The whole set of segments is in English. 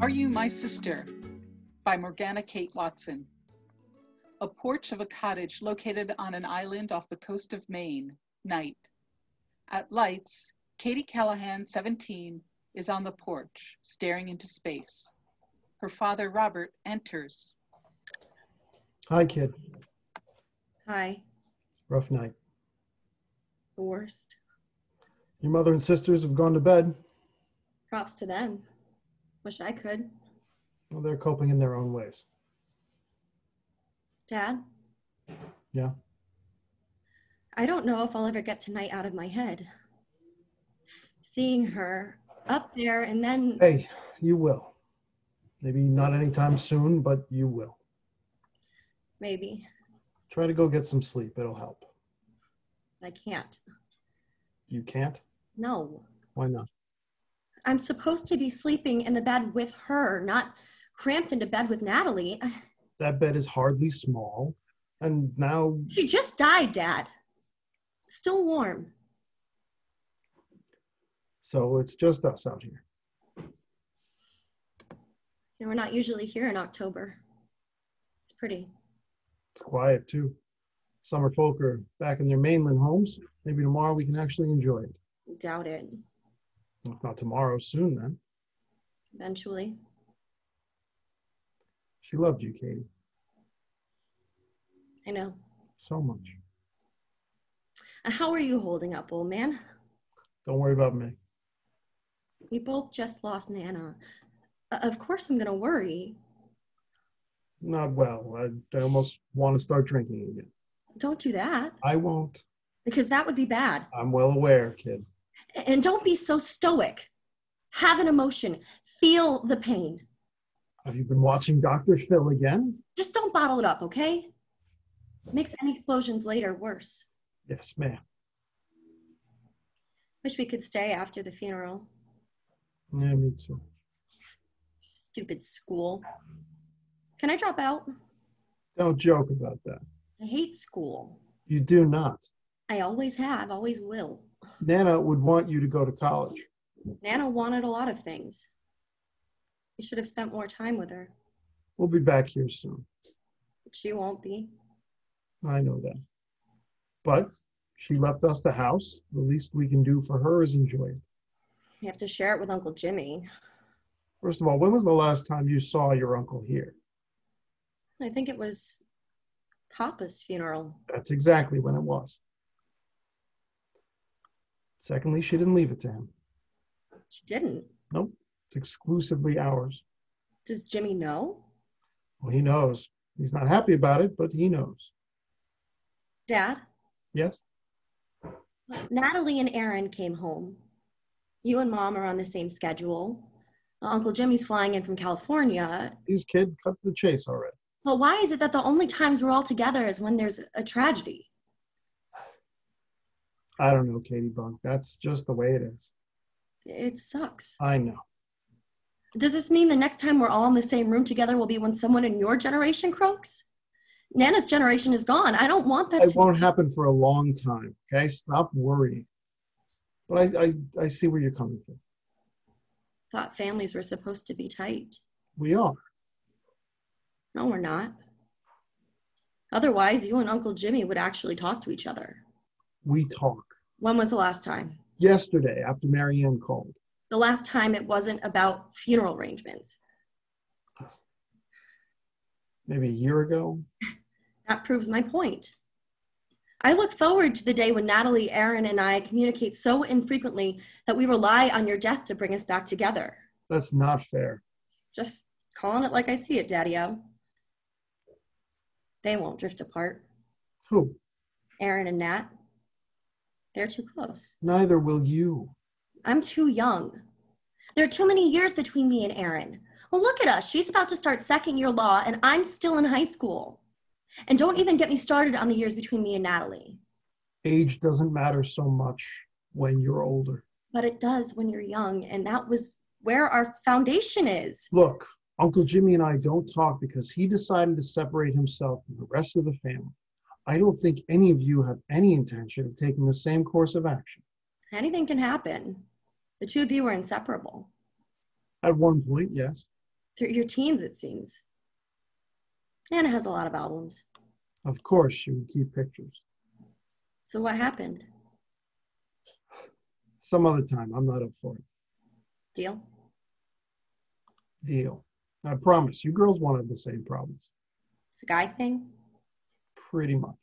Are You My Sister? By Morgana Kate Watson. A porch of a cottage located on an island off the coast of Maine, night. At lights, Katie Callahan, 17, is on the porch, staring into space. Her father, Robert, enters. Hi, kid. Hi. Rough night. The worst. Your mother and sisters have gone to bed. Props to them. Wish I could. Well, they're coping in their own ways. Dad? Yeah? I don't know if I'll ever get tonight out of my head. Seeing her up there and then... Hey, you will. Maybe not anytime soon, but you will. Maybe. Try to go get some sleep. It'll help. I can't. You can't? No. Why not? I'm supposed to be sleeping in the bed with her, not cramped into bed with Natalie. That bed is hardly small, and now... She just died, Dad. Still warm. So it's just us out here. And we're not usually here in October. It's pretty. It's quiet, too. Summer folk are back in their mainland homes. Maybe tomorrow we can actually enjoy it. Doubt it. If not tomorrow, soon then. Eventually. She loved you, Katie. I know. So much. How are you holding up, old man? Don't worry about me. We both just lost Nana. Of course I'm gonna worry. Not well. I almost want to start drinking again. Don't do that. I won't. Because that would be bad. I'm well aware, kid. And don't be so stoic. Have an emotion. Feel the pain. Have you been watching Dr. Phil again? Just don't bottle it up, okay? Makes any explosions later worse. Yes, ma'am. Wish we could stay after the funeral. Yeah, me too. Stupid school. Can I drop out? Don't joke about that. I hate school. You do not. I always have, always will. Nana would want you to go to college. Nana wanted a lot of things. You should have spent more time with her. We'll be back here soon. But she won't be. I know that. But she left us the house. The least we can do for her is enjoy it. You have to share it with Uncle Jimmy. First of all, when was the last time you saw your uncle here? I think it was Papa's funeral. That's exactly when it was. Secondly, she didn't leave it to him. She didn't. Nope. It's exclusively ours. Does Jimmy know? Well, he knows. He's not happy about it, but he knows. Dad? Yes? Natalie and Erin came home. You and Mom are on the same schedule. Uncle Jimmy's flying in from California. These kid cut to the chase already. But why is it that the only times we're all together is when there's a tragedy? I don't know, Katie Bunk. That's just the way it is. It sucks. I know. Does this mean the next time we're all in the same room together will be when someone in your generation croaks? Nana's generation is gone. I don't want that It won't happen for a long time, okay? Stop worrying. But I see where you're coming from. Thought families were supposed to be tight. We are. No, we're not. Otherwise, you and Uncle Jimmy would actually talk to each other. We talk. When was the last time? Yesterday, after Marianne called. The last time it wasn't about funeral arrangements. Maybe a year ago. That proves my point. I look forward to the day when Natalie, Erin, and I communicate so infrequently that we rely on your death to bring us back together. That's not fair. Just calling it like I see it, Daddy-O. They won't drift apart. Who? Erin and Nat. They're too close. Neither will you. I'm too young. There are too many years between me and Erin. Well, look at us. She's about to start second year law, and I'm still in high school. And don't even get me started on the years between me and Natalie. Age doesn't matter so much when you're older. But it does when you're young, and that was where our foundation is. Look, Uncle Jimmy and I don't talk because he decided to separate himself from the rest of the family. I don't think any of you have any intention of taking the same course of action. Anything can happen. The two of you are inseparable. At one point, yes. Through your teens, it seems. Anna has a lot of albums. Of course, she would keep pictures. So what happened? Some other time. I'm not up for it. Deal? Deal. I promise, you girls won't have the same problems. It's a guy thing? Pretty much.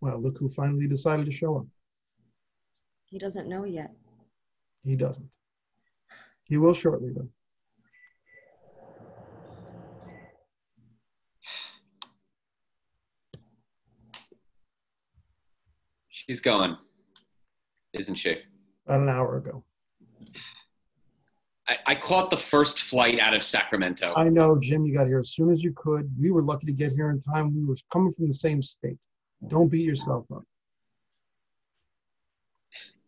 Well, look who finally decided to show up. He doesn't know yet. He doesn't. He will shortly, though. She's gone, isn't she? About an hour ago. I caught the first flight out of Sacramento. I know, Jim, you got here as soon as you could. We were lucky to get here in time. We were coming from the same state. Don't beat yourself up.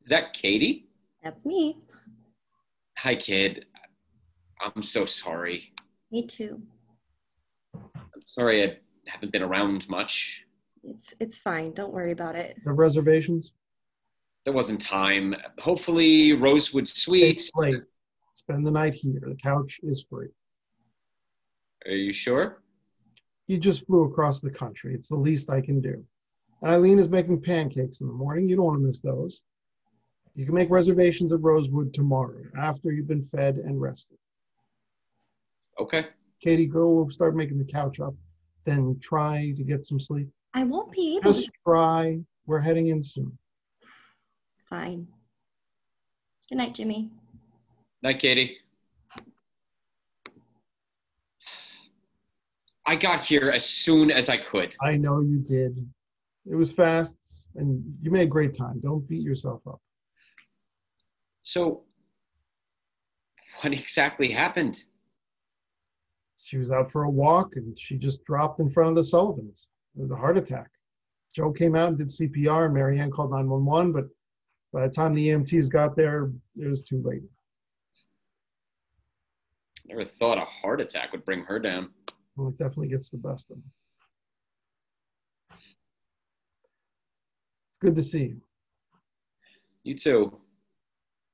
Is that Katie? That's me. Hi, kid. I'm so sorry. Me too. I'm sorry I haven't been around much. It's fine. Don't worry about it. The reservations? There wasn't time. Hopefully, Rosewood Suites. It's late. Spend the night here. The couch is free. Are you sure? You just flew across the country. It's the least I can do. Eileen is making pancakes in the morning. You don't want to miss those. You can make reservations at Rosewood tomorrow after you've been fed and rested. Okay. Katie, go start making the couch up. Then try to get some sleep. I won't be able Just try. We're heading in soon. Fine. Good night, Jimmy. Night, Katie. I got here as soon as I could. I know you did. It was fast, and you made great time. Don't beat yourself up. So, what exactly happened? She was out for a walk, and she just dropped in front of the Sullivans. It was a heart attack. Joe came out and did CPR, and Mary Ann called 911, but by the time the EMTs got there, it was too late. Never thought a heart attack would bring her down. Well, it definitely gets the best of them. It's good to see you. You too.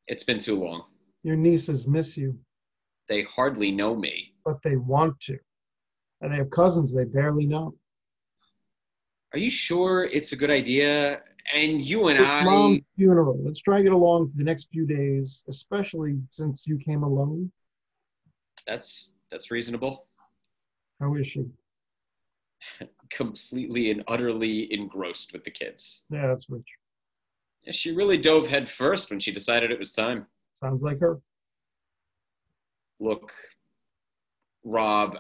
It's been too long. Your nieces miss you, They hardly know me. but they want to. And they have cousins they barely know. Are you sure it's a good idea? And you and It's I... Mom's funeral. Let's try to get along for the next few days, especially since you came alone. That's reasonable. How is she? Completely and utterly engrossed with the kids. Yeah, that's rich. She really dove head first when she decided it was time. Sounds like her. Look, Rob,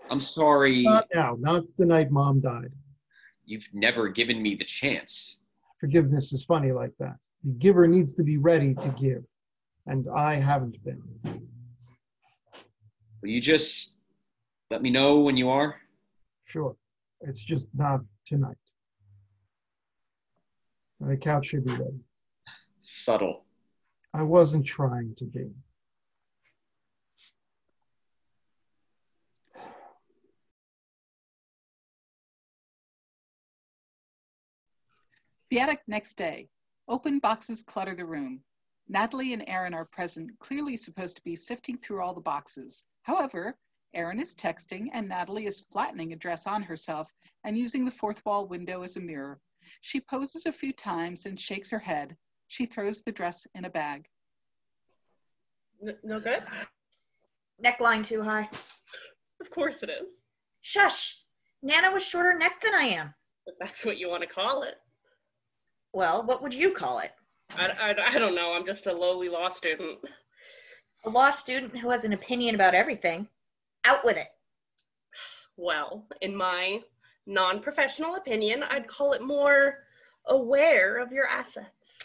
I'm sorry. Not now, not the night Mom died. You've never given me the chance. Forgiveness is funny like that. The giver needs to be ready to give, and I haven't been. Will you just let me know when you are? Sure. It's just not tonight. The couch should be ready. Subtle. I wasn't trying to be. The attic next day. Open boxes clutter the room. Natalie and Erin are present, clearly supposed to be sifting through all the boxes. However, Erin is texting and Natalie is flattening a dress on herself and using the fourth wall window as a mirror. She poses a few times and shakes her head. She throws the dress in a bag. No good? Neckline too high. Of course it is. Shush! Nana was shorter neck than I am. If that's what you want to call it. Well, what would you call it? I don't know. I'm just a lowly law student. A law student who has an opinion about everything. Out with it. Well, in my non-professional opinion, I'd call it more aware of your assets.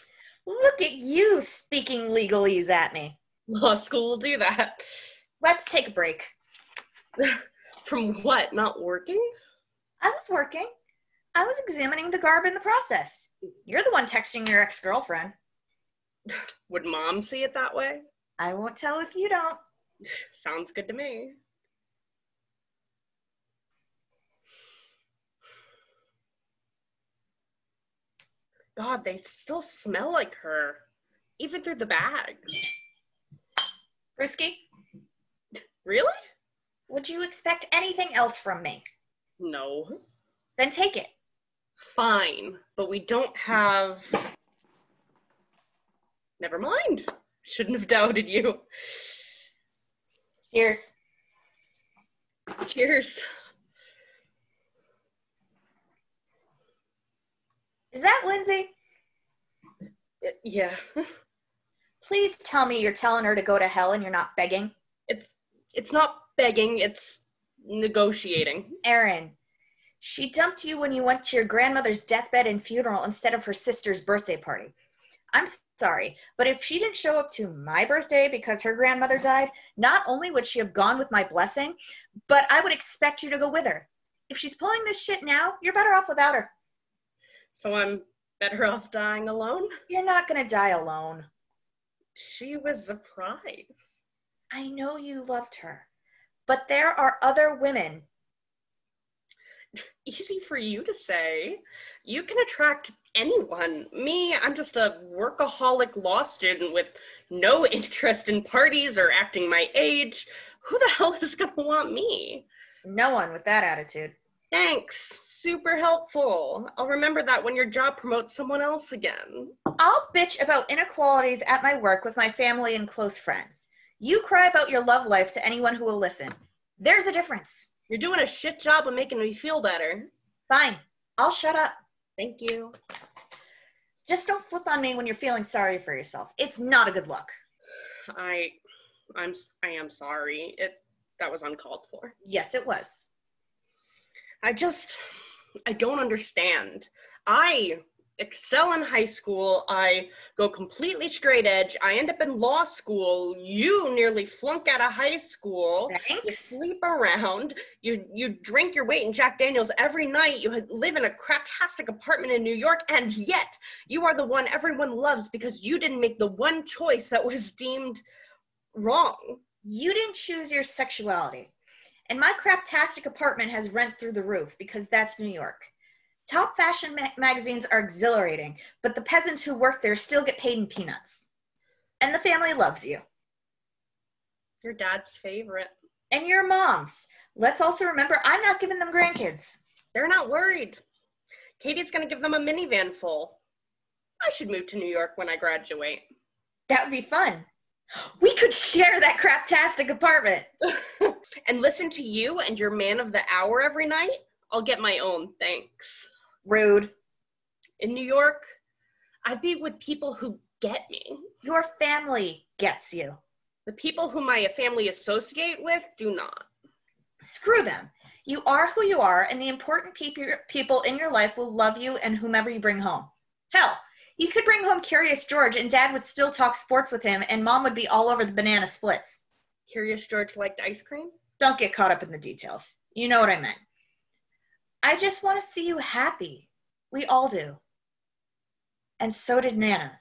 Look at you speaking legalese at me. Law school will do that. Let's take a break. From what? Not working? I was working. I was examining the garb in the process. You're the one texting your ex-girlfriend. Would Mom see it that way? I won't tell if you don't. Sounds good to me. God, they still smell like her, even through the bag. Ruski, Really? would you expect anything else from me? No. Then take it. Fine, but we don't have... Never mind. Shouldn't have doubted you. Cheers. Cheers. Is that Lindsay? Yeah. Please tell me you're telling her to go to hell and you're not begging. It's not begging, it's negotiating. Erin, she dumped you when you went to your grandmother's deathbed and funeral instead of her sister's birthday party. I'm sorry, but if she didn't show up to my birthday because her grandmother died, not only would she have gone with my blessing, but I would expect you to go with her. If she's pulling this shit now, you're better off without her. So I'm better off dying alone? You're not gonna die alone. She was a prize. I know you loved her, but there are other women. Easy for you to say. You can attract anyone. Me, I'm just a workaholic law student with no interest in parties or acting my age. Who the hell is gonna want me? No one with that attitude. Thanks. Super helpful. I'll remember that when your job promotes someone else again. I'll bitch about inequalities at my work with my family and close friends. You cry about your love life to anyone who will listen. There's a difference. You're doing a shit job of making me feel better. Fine. I'll shut up. Thank you. Just don't flip on me when you're feeling sorry for yourself. It's not a good look. I am sorry. That was uncalled for. Yes, it was. I don't understand. I excel in high school. I go completely straight edge. I end up in law school. You nearly flunk out of high school. Thanks. You sleep around. You drink your weight in Jack Daniels every night. You live in a craptastic apartment in New York, and yet you are the one everyone loves because you didn't make the one choice that was deemed wrong. You didn't choose your sexuality. And my craptastic apartment has rent through the roof because that's New York. Top fashion magazines are exhilarating, but the peasants who work there still get paid in peanuts. And the family loves you. Your dad's favorite. And your mom's. Let's also remember, I'm not giving them grandkids. They're not worried. Katie's going to give them a minivan full. I should move to New York when I graduate. That would be fun. We could share that craptastic apartment. And listen to you and your man of the hour every night? I'll get my own, thanks. Rude. In New York, I'd be with people who get me. Your family gets you. The people whom my family associate with do not. Screw them. You are who you are, and the important people in your life will love you and whomever you bring home. Hell, you could bring home Curious George and Dad would still talk sports with him and Mom would be all over the banana splits. Curious George liked ice cream? Don't get caught up in the details. You know what I meant. I just want to see you happy. We all do. And so did Nana.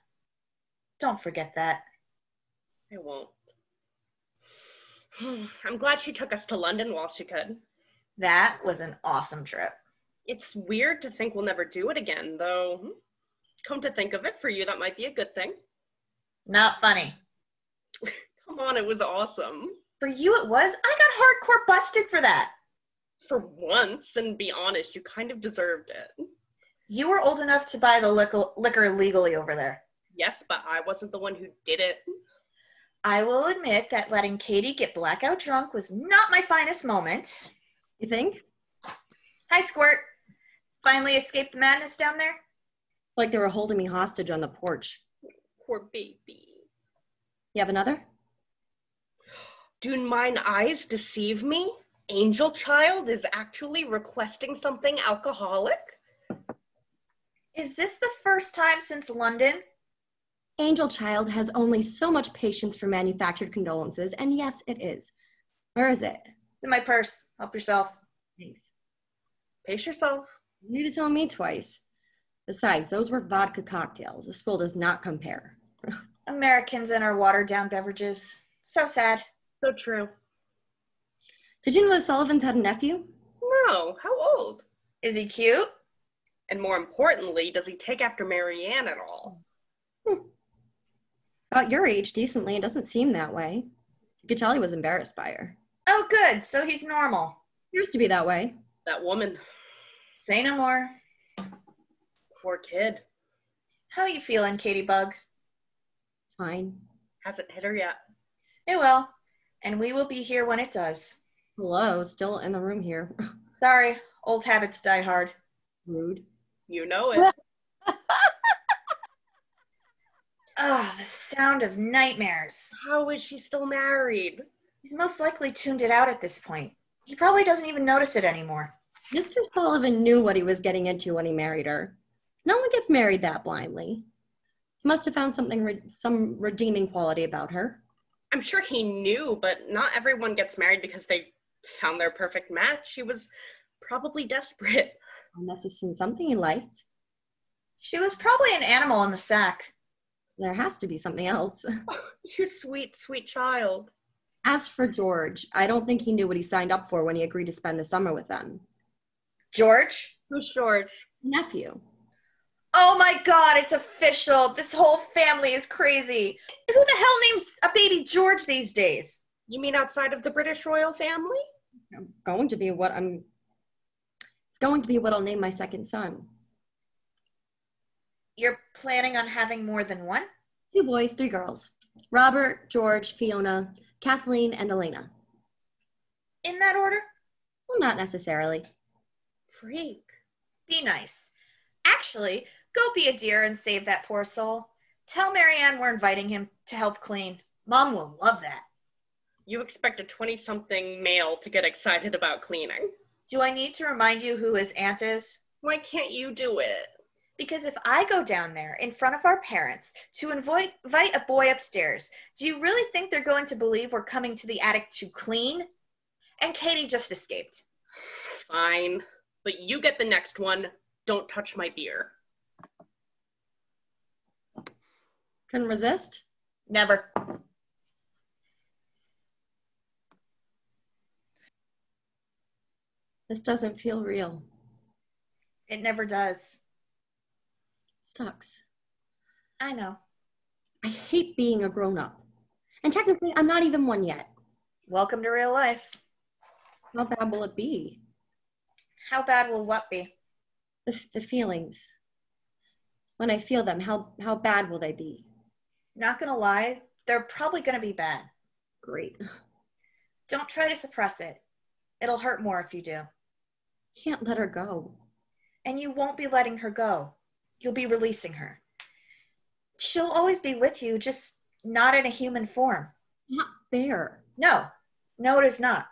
Don't forget that. I won't. I'm glad she took us to London while she could. That was an awesome trip. It's weird to think we'll never do it again, though. Come to think of it, for you, that might be a good thing. Not funny. Come on, it was awesome. For you it was? I got hardcore busted for that. For once, and be honest, you kind of deserved it. You were old enough to buy the liquor legally over there. Yes, but I wasn't the one who did it. I will admit that letting Katie get blackout drunk was not my finest moment. You think? Hi, Squirt. Finally escaped the madness down there? Like they were holding me hostage on the porch. Poor baby. You have another? Do mine eyes deceive me? Angel Child is actually requesting something alcoholic? Is this the first time since London? Angel Child has only so much patience for manufactured condolences, and yes, it is. Where is it? It's in my purse. Help yourself. Thanks. Pace yourself. You need to tell me twice. Besides, those were vodka cocktails. The swill does not compare. Americans and our watered-down beverages. So sad. So true. Did you know the Sullivans had a nephew? No, how old? Is he cute? And more importantly, does he take after Marianne at all? About your age, decently. It doesn't seem that way. You could tell he was embarrassed by her. Oh, good. So he's normal. Appears to be that way. That woman. Say no more. Poor kid. How you feeling, Katie Bug? Fine. Hasn't hit her yet. It will. And we will be here when it does. Hello, still in the room here. Sorry, old habits die hard. Rude. You know it. Oh, the sound of nightmares. How is she still married? He's most likely tuned it out at this point. He probably doesn't even notice it anymore. Mr. Sullivan knew what he was getting into when he married her. No one gets married that blindly. He must have found some redeeming quality about her. I'm sure he knew, but not everyone gets married because they found their perfect match. He was probably desperate. I must have seen something he liked. She was probably an animal in the sack. There has to be something else. You sweet, sweet child. As for George, I don't think he knew what he signed up for when he agreed to spend the summer with them. George? Who's George? Nephew. Oh my God, it's official. This whole family is crazy. Who the hell names a baby George these days? You mean outside of the British royal family? It's going to be what I'll name my second son. You're planning on having more than one? 2 boys, 3 girls. Robert, George, Fiona, Kathleen, and Elena. In that order? Well, not necessarily. Freak. Be nice. Actually, go be a dear and save that poor soul. Tell Marianne we're inviting him to help clean. Mom will love that. You expect a 20-something male to get excited about cleaning. Do I need to remind you who his aunt is? Why can't you do it? Because if I go down there in front of our parents to invite a boy upstairs, do you really think they're going to believe we're coming to the attic to clean? And Katie just escaped. Fine. But you get the next one. Don't touch my beer. Couldn't resist? Never. This doesn't feel real. It never does. Sucks. I know. I hate being a grown-up. And technically, I'm not even one yet. Welcome to real life. How bad will it be? How bad will what be? The feelings. When I feel them, how bad will they be? Not gonna lie, they're probably gonna be bad. Great. Don't try to suppress it. It'll hurt more if you do. Can't let her go. And you won't be letting her go. You'll be releasing her. She'll always be with you, just not in a human form. Not fair. No, it is not.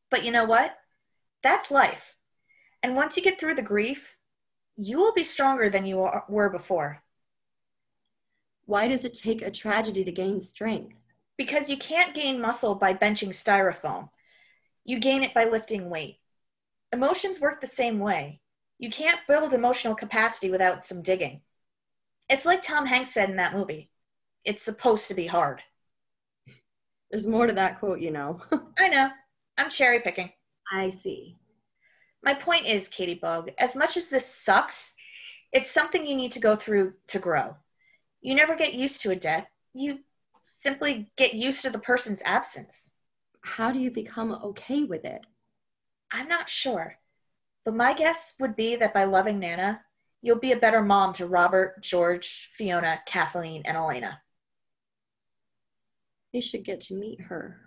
But you know what? That's life. And once you get through the grief, you will be stronger than you were before. Why does it take a tragedy to gain strength? Because you can't gain muscle by benching styrofoam. You gain it by lifting weight. Emotions work the same way. You can't build emotional capacity without some digging. It's like Tom Hanks said in that movie. It's supposed to be hard. There's more to that quote, you know. I know. I'm cherry picking. I see. My point is, Katie Bug, as much as this sucks, it's something you need to go through to grow. You never get used to a death. You simply get used to the person's absence. How do you become okay with it? I'm not sure. But my guess would be that by loving Nana, you'll be a better mom to Robert, George, Fiona, Kathleen, and Elena. They should get to meet her.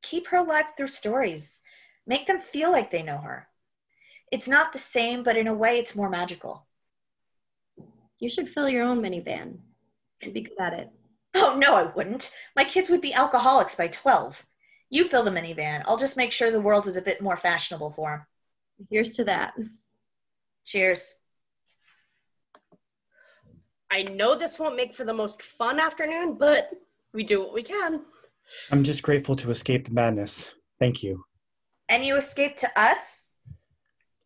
Keep her alive through stories. Make them feel like they know her. It's not the same, but in a way it's more magical. You should fill your own minivan. You'd be good at it. Oh, no, I wouldn't. My kids would be alcoholics by 12. You fill the minivan. I'll just make sure the world is a bit more fashionable for them. Here's to that. Cheers. I know this won't make for the most fun afternoon, but we do what we can. I'm just grateful to escape the madness. Thank you. And you escaped to us?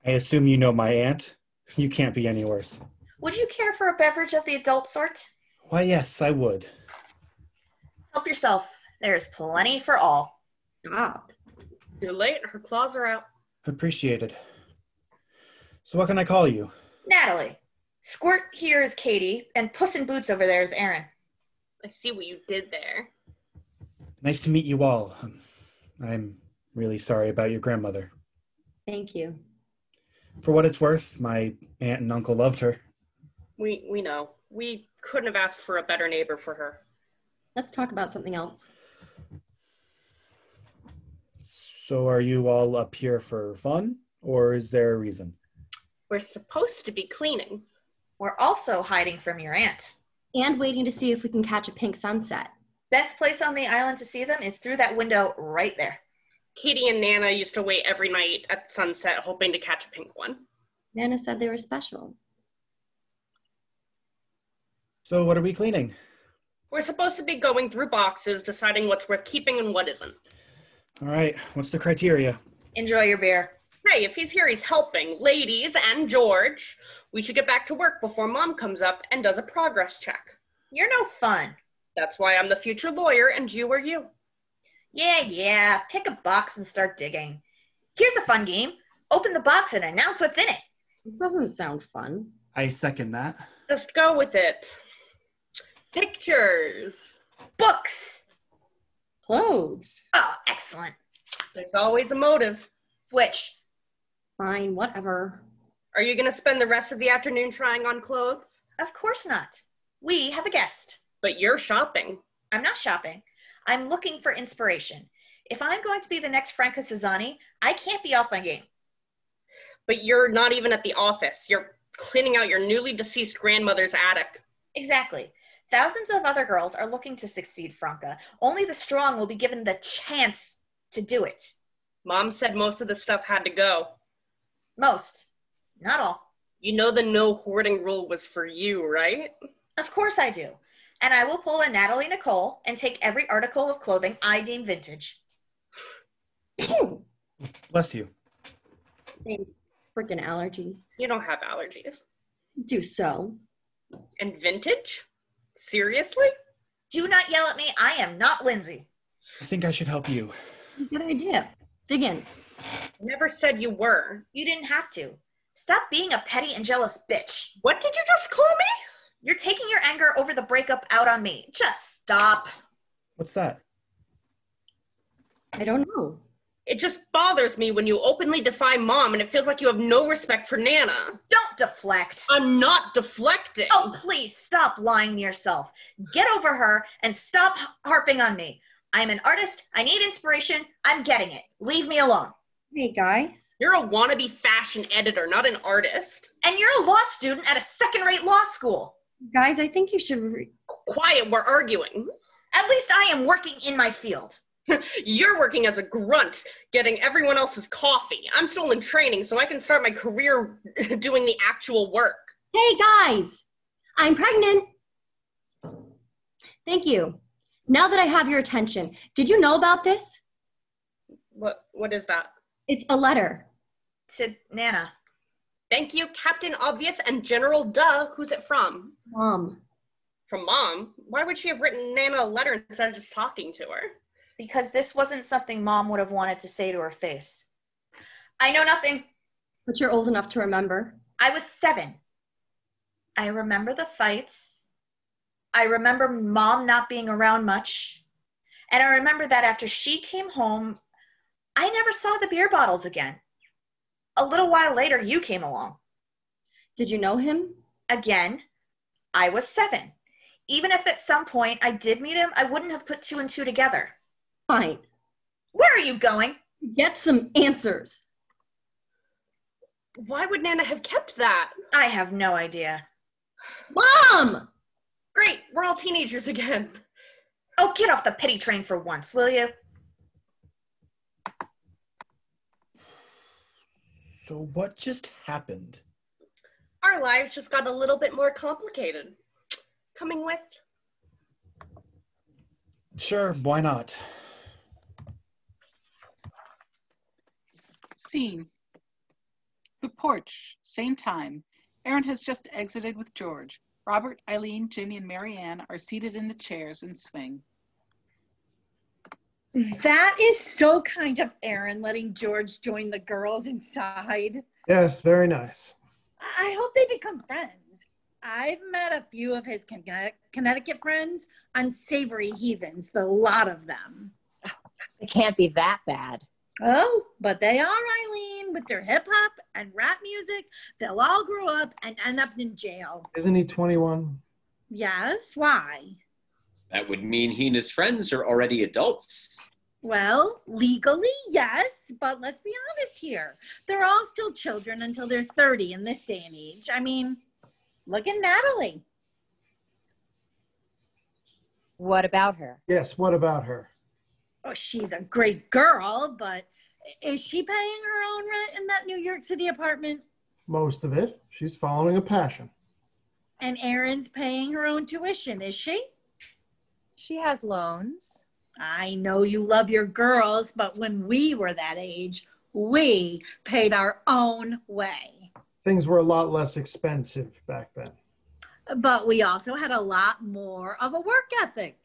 I assume you know my aunt. You can't be any worse. Would you care for a beverage of the adult sort? Why, yes, I would. Help yourself. There's plenty for all. Stop. Too late. Her claws are out. Appreciated. So what can I call you? Natalie. Squirt here is Katie, and Puss in Boots over there is Erin. I see what you did there. Nice to meet you all. I'm really sorry about your grandmother. Thank you. For what it's worth, my aunt and uncle loved her. We know. We couldn't have asked for a better neighbor for her. Let's talk about something else. So are you all up here for fun, or is there a reason? We're supposed to be cleaning. We're also hiding from your aunt. And waiting to see if we can catch a pink sunset. Best place on the island to see them is through that window right there. Katie and Nana used to wait every night at sunset hoping to catch a pink one. Nana said they were special. So what are we cleaning? We're supposed to be going through boxes, deciding what's worth keeping and what isn't. All right, what's the criteria? Enjoy your beer. Hey, if he's here, he's helping. Ladies and George, we should get back to work before Mom comes up and does a progress check. You're no fun. That's why I'm the future lawyer and you are you. Yeah, pick a box and start digging. Here's a fun game. Open the box and announce what's in it. It doesn't sound fun. I second that. Just go with it. Pictures. Books. Clothes. Oh, excellent. There's always a motive. Which? Fine, whatever. Are you going to spend the rest of the afternoon trying on clothes? Of course not. We have a guest. But you're shopping. I'm not shopping. I'm looking for inspiration. If I'm going to be the next Franca Cesani, I can't be off my game. But you're not even at the office. You're cleaning out your newly deceased grandmother's attic. Exactly. Thousands of other girls are looking to succeed, Franca. Only the strong will be given the chance to do it. Mom said most of the stuff had to go. Most. Not all. You know the no hoarding rule was for you, right? Of course I do. And I will pull a Natalie Nicole and take every article of clothing I deem vintage. Bless you. Thanks. Freaking allergies. You don't have allergies. Do so. And vintage? Seriously? Do not yell at me. I am not Lindsay. I think I should help you. Good idea. Dig in. Never said you were. You didn't have to. Stop being a petty and jealous bitch. What did you just call me? You're taking your anger over the breakup out on me. Just stop. What's that? I don't know. It just bothers me when you openly defy Mom and it feels like you have no respect for Nana. Don't deflect. I'm not deflecting. Oh, please stop lying to yourself. Get over her and stop harping on me. I'm an artist. I need inspiration. I'm getting it. Leave me alone. Hey, guys. You're a wannabe fashion editor, not an artist. And you're a law student at a second-rate law school. Guys, I think you should... Quiet, we're arguing. At least I am working in my field. You're working as a grunt, getting everyone else's coffee. I'm still in training, so I can start my career doing the actual work. Hey, guys. I'm pregnant. Thank you. Now that I have your attention, did you know about this? What is that? It's a letter. To Nana. Thank you, Captain Obvious and General Duh. Who's it from? Mom. From Mom? Why would she have written Nana a letter instead of just talking to her? Because this wasn't something Mom would have wanted to say to her face. I know nothing. But you're old enough to remember. I was 7. I remember the fights. I remember Mom not being around much. And I remember that after she came home, I never saw the beer bottles again. A little while later, you came along. Did you know him? Again, I was 7. Even if at some point I did meet him, I wouldn't have put 2 and 2 together. Fine. Where are you going? Get some answers. Why would Nana have kept that? I have no idea. Mom! Great, we're all teenagers again. Oh, get off the pity train for once, will you? So what just happened? Our lives just got a little bit more complicated. Coming with? Sure, why not? Scene. The porch, same time. Erin has just exited with George. Robert, Eileen, Jimmy, and Marianne are seated in the chairs and swing. That is so kind of Erin, letting George join the girls inside. Yes, very nice. I hope they become friends. I've met a few of his Connecticut friends, unsavory heathens, the lot of them. It can't be that bad. Oh, but they are, Eileen, with their hip hop and rap music. They'll all grow up and end up in jail. Isn't he 21? Yes, why? That would mean he and his friends are already adults. Well, legally, yes, but let's be honest here. They're all still children until they're 30 in this day and age. I mean, look at Natalie. What about her? Yes, what about her? Oh, she's a great girl, but is she paying her own rent in that New York City apartment? Most of it. She's following a passion. And Erin's paying her own tuition, is she? She has loans. I know you love your girls, but when we were that age, we paid our own way. Things were a lot less expensive back then. But we also had a lot more of a work ethic.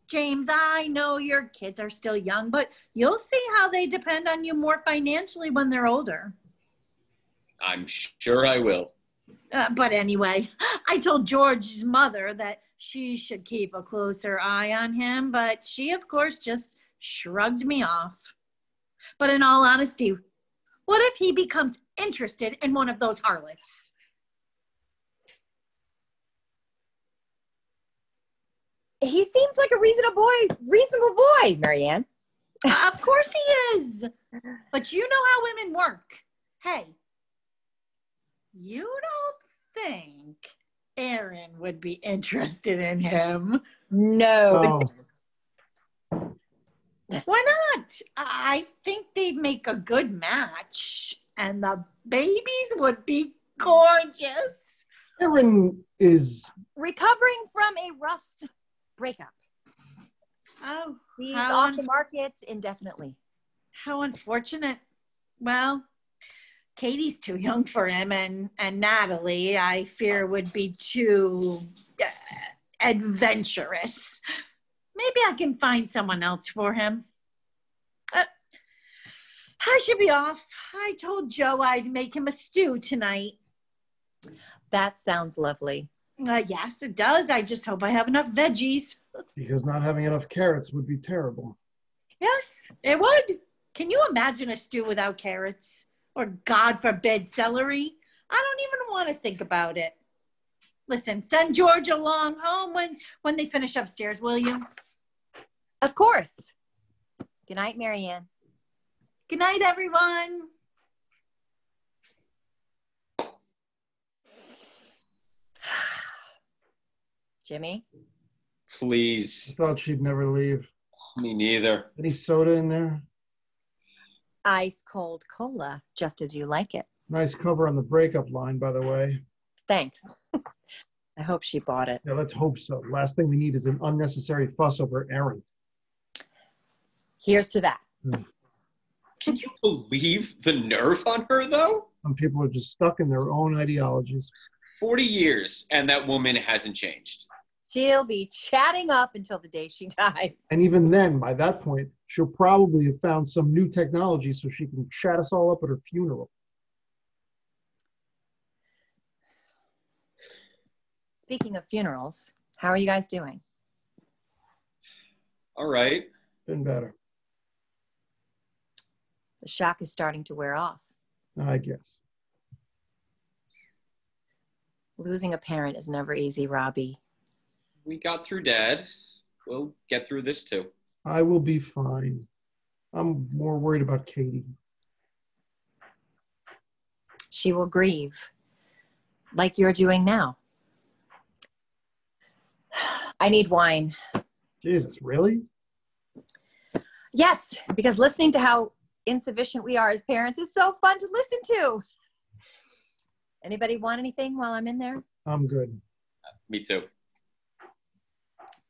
James, I know your kids are still young, but you'll see how they depend on you more financially when they're older. I'm sure I will. But anyway, I told George's mother that she should keep a closer eye on him, but she, of course, just shrugged me off. But in all honesty, what if he becomes interested in one of those harlots? He seems like a reasonable boy, Marianne. Of course he is. But you know how women work. Hey, you don't think Erin would be interested in him? No. Oh, Why not? I think they'd make a good match, and the babies would be gorgeous. Erin is... Recovering from a rough breakup. Oh, He's how off the market indefinitely. how unfortunate. Well, Katie's too young for him, and Natalie, I fear, would be too adventurous. Maybe I can find someone else for him. I should be off. I told Joe I'd make him a stew tonight. That sounds lovely. Yes, it does. I just hope I have enough veggies. Because not having enough carrots would be terrible. Yes, it would. Can you imagine a stew without carrots? Or, God forbid, celery? I don't even want to think about it. Listen, send George along home when they finish upstairs, will you? Of course. Good night, Marianne. Good night, everyone. Jimmy? I Please. thought she'd never leave. Me neither. Any soda in there? Ice cold cola, just as you like it. Nice cover on the breakup line, by the way. Thanks. I hope she bought it. Yeah, let's hope so. Last thing we need is an unnecessary fuss over Erin. Here's to that. Can you believe the nerve on her, though? Some people are just stuck in their own ideologies. 40 years, and that woman hasn't changed. She'll be chatting up until the day she dies. And even then, by that point, she'll probably have found some new technology so she can chat us all up at her funeral. Speaking of funerals, how are you guys doing? All right. Been better, The shock is starting to wear off. I guess. Losing a parent is never easy, Robbie. We got through Dad. We'll get through this, too. I will be fine. I'm more worried about Katie. She will grieve, like you're doing now. I need wine. Jesus, really? Yes, because listening to how insufficient we are as parents is so fun to listen to. Anybody want anything while I'm in there? I'm good. Me too.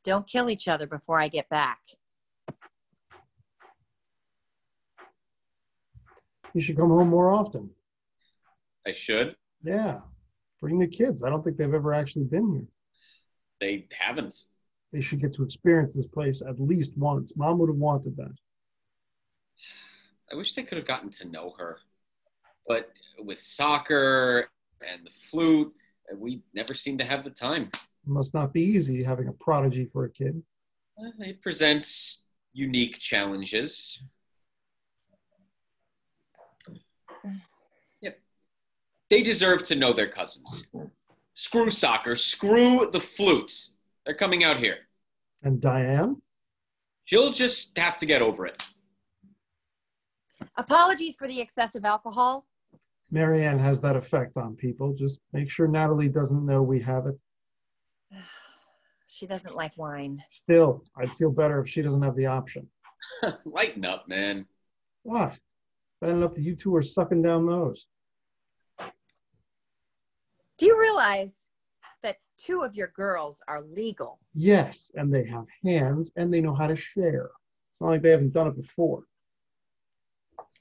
Don't kill each other before I get back. You should come home more often. I should. Yeah. Bring the kids. I don't think they've ever actually been here. They haven't. They should get to experience this place at least once. Mom would have wanted that. I wish they could have gotten to know her. But with soccer and the flute, We never seem to have the time. It must not be easy having a prodigy for a kid. It presents unique challenges. Yep. They deserve to know their cousins. Screw soccer, screw the flutes. They're coming out here. And Diane? She'll just have to get over it. Apologies for the excessive alcohol. Marianne has that effect on people. Just make sure Natalie doesn't know we have it. She doesn't like wine. Still, I'd feel better if she doesn't have the option. Lighten up, man. What? Bad enough that you two are sucking down those. Do you realize that 2 of your girls are legal? Yes, and they have hands and they know how to share. It's not like they haven't done it before.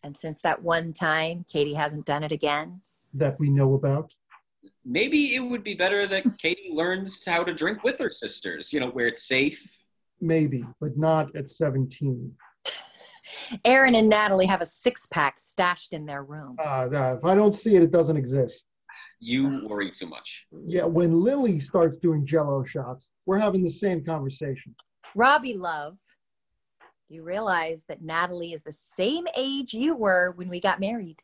And since that one time, Katie hasn't done it again? That we know about. Maybe it would be better that Katie learns how to drink with her sisters, where it's safe. Maybe, but not at 17. Erin and Natalie have a 6-pack stashed in their room. If I don't see it, it doesn't exist. You worry too much. Yeah, when Lily starts doing Jell-O shots, we're having the same conversation. Robbie, love, you realize that Natalie is the same age you were when we got married.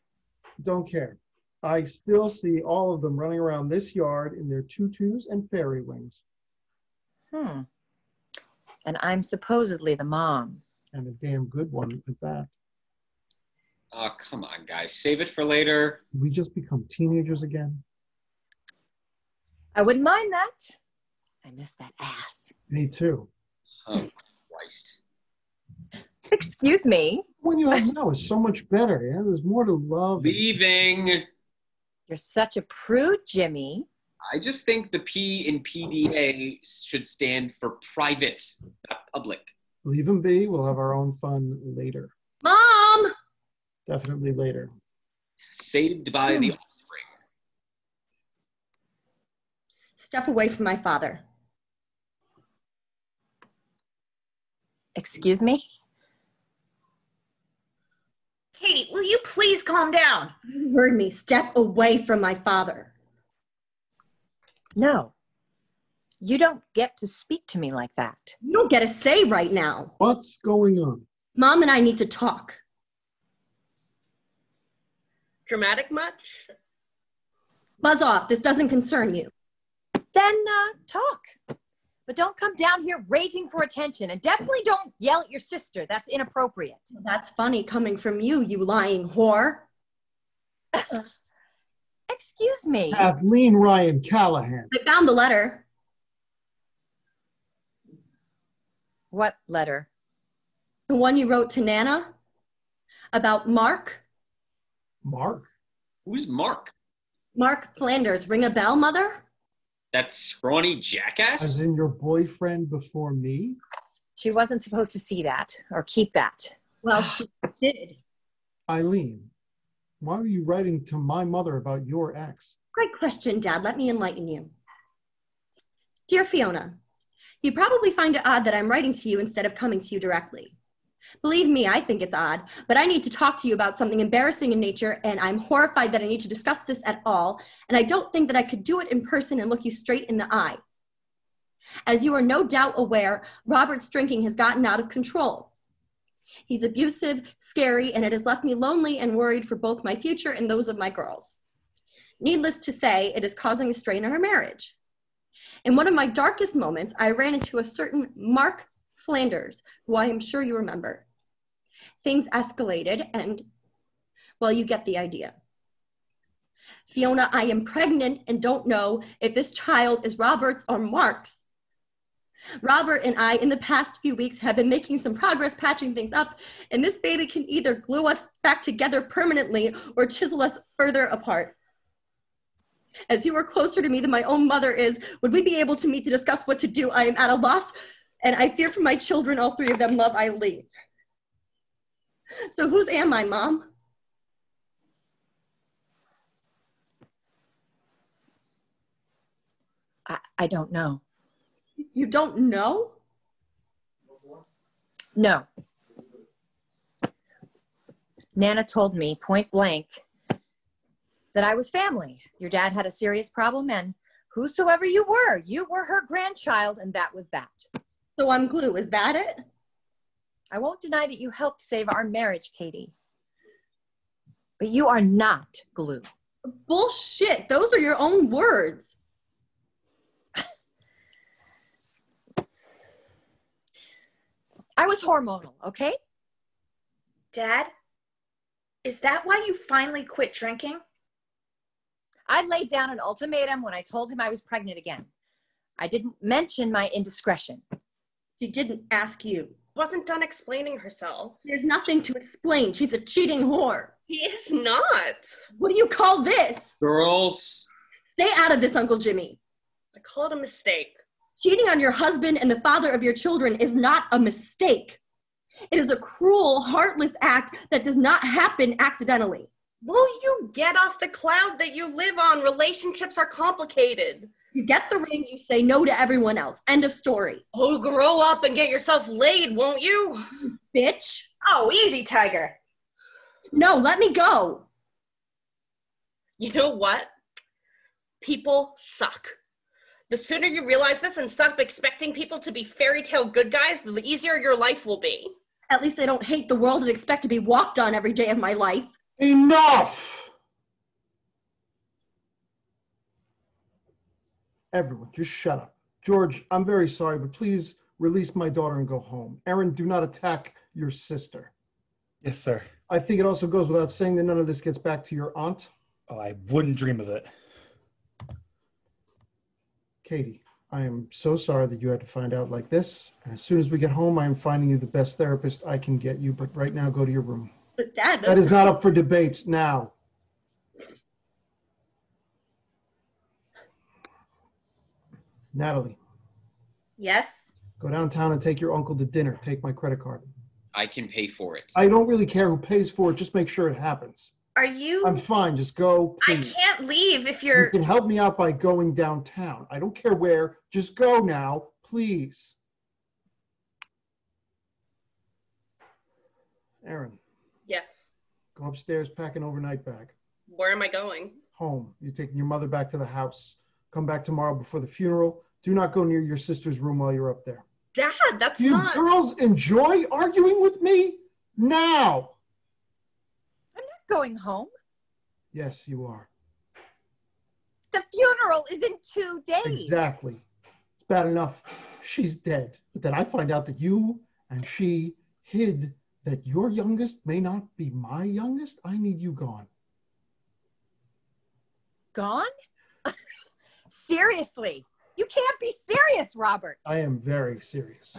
Don't care. I still see all of them running around this yard in their tutus and fairy wings. And I'm supposedly the mom. And a damn good one at that. Oh, come on, guys. Save it for later. Did we just become teenagers again? I wouldn't mind that. I miss that ass. Me too. Oh, Christ. Excuse me. What you have now is so much better. Yeah, there's more to love. Leaving. You're such a prude, Jimmy. I just think the P in PDA should stand for private, not public. Leave them be. We'll have our own fun later. Mom! Definitely later. Saved by the offspring. Step away from my father. Excuse me? Katie, will you please calm down? You heard me. Step away from my father. No. You don't get to speak to me like that. You don't get a say right now. What's going on? Mom and I need to talk. Dramatic much? Buzz off. This doesn't concern you. Then talk. But don't come down here raging for attention, and definitely don't yell at your sister. That's inappropriate. That's funny coming from you, you lying whore. Excuse me. Kathleen Ryan Callahan. I found the letter. What letter? The one you wrote to Nana about Mark. Mark? Who's Mark? Mark Flanders. Ring a bell, Mother? That scrawny jackass? As in your boyfriend before me? She wasn't supposed to see that or keep that. Well, she did. Eileen, why are you writing to my mother about your ex? Great question, Dad. Let me enlighten you. Dear Fiona, you probably find it odd that I'm writing to you instead of coming to you directly. Believe me, I think it's odd, but I need to talk to you about something embarrassing in nature, and I'm horrified that I need to discuss this at all, and I don't think that I could do it in person and look you straight in the eye. As you are no doubt aware, Robert's drinking has gotten out of control. He's abusive, scary, and it has left me lonely and worried for both my future and those of my girls. Needless to say, it is causing a strain on our marriage. In one of my darkest moments, I ran into a certain Mark Flanders, who I am sure you remember. Things escalated and, well, you get the idea. Fiona, I am pregnant and don't know if this child is Robert's or Mark's. Robert and I, in the past few weeks, have been making some progress patching things up, and this baby can either glue us back together permanently or chisel us further apart. As you are closer to me than my own mother is, would we be able to meet to discuss what to do? I am at a loss, and I fear for my children. All 3 of them love Eileen. So whose am I, Mom? I don't know. You don't know? No. Nana told me point blank that I was family. Your dad had a serious problem and Whosoever you were her grandchild, and that was that. So I'm glue, is that it? I won't deny that you helped save our marriage, Katie. But you are not glue. Bullshit, those are your own words. I was hormonal, okay? Dad, is that why you finally quit drinking? I laid down an ultimatum when I told him I was pregnant again. I didn't mention my indiscretion. She didn't ask you. Wasn't done explaining herself. There's nothing to explain. She's a cheating whore. He is not. What do you call this? Girls. Stay out of this, Uncle Jimmy. I call it a mistake. Cheating on your husband and the father of your children is not a mistake. It is a cruel, heartless act that does not happen accidentally. Will you get off the cloud that you live on? Relationships are complicated. You get the ring, you say no to everyone else. End of story. Oh, grow up and get yourself laid, won't you? Bitch. Oh, easy, Tiger. No, let me go. You know what? People suck. The sooner you realize this and stop expecting people to be fairy tale good guys, the easier your life will be. At least I don't hate the world and expect to be walked on every day of my life. Enough! Everyone, just shut up. George, I'm very sorry, but please release my daughter and go home. Erin, do not attack your sister. Yes, sir. I think it also goes without saying that none of this gets back to your aunt. Oh, I wouldn't dream of it. Katie, I am so sorry that you had to find out like this. And as soon as we get home, I am finding you the best therapist I can get you. But right now, go to your room. But Dad, That is not up for debate now. Natalie, Yes? go downtown and take your uncle to dinner. Take my credit card. I can pay for it. I don't really care who pays for it. Just make sure it happens. Are you... I'm fine. Just go, I please. can't leave if You you're... can help me out by going downtown. I don't care where. Just go now, please. Erin, Yes. go upstairs, pack an overnight bag. Where am I going? Home. You're taking your mother back to the house. Come back tomorrow before the funeral. Do not go near your sister's room while you're up there. Dad, that's Do you not... girls enjoy arguing with me? Now! I'm not going home. Yes, you are. The funeral is in 2 days. Exactly. It's bad enough she's dead, but then I find out that you and she hid that your youngest may not be my youngest. I need you gone. Gone? Seriously. You can't be serious, Robert. I am very serious.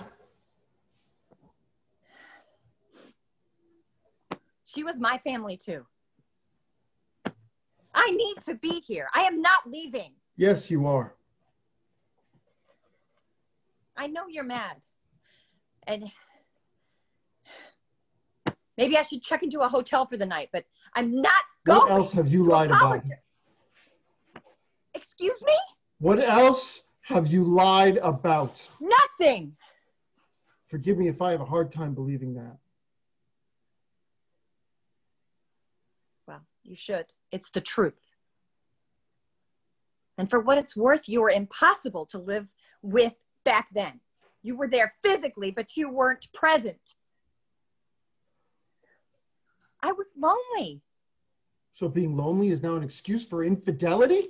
She was my family too. I need to be here. I am not leaving. Yes, you are. I know you're mad. And maybe I should check into a hotel for the night, but I'm not going. What else have you lied about? Excuse me? What else have you lied about? Nothing. Forgive me if I have a hard time believing that. Well, you should. It's the truth. And for what it's worth, you were impossible to live with back then. You were there physically, but you weren't present. I was lonely. So being lonely is now an excuse for infidelity?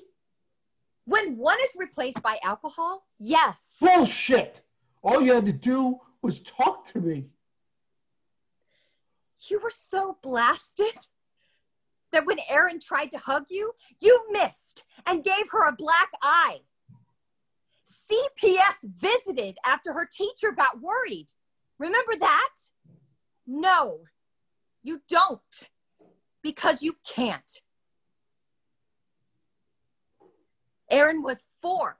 When one is replaced by alcohol, yes. Bullshit! All you had to do was talk to me. You were so blasted that when Erin tried to hug you, you missed and gave her a black eye. CPS visited after her teacher got worried. Remember that? No, you don't, because you can't. Erin was 4,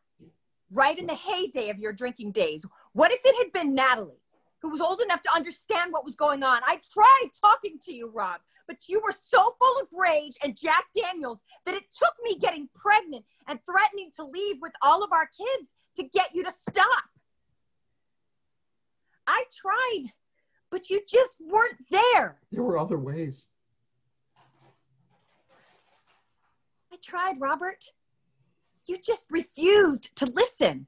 right in the heyday of your drinking days. What if it had been Natalie, who was old enough to understand what was going on? I tried talking to you, Rob, but you were so full of rage and Jack Daniels that it took me getting pregnant and threatening to leave with all of our kids to get you to stop. I tried, but you just weren't there. There were other ways. I tried, Robert. You just refused to listen.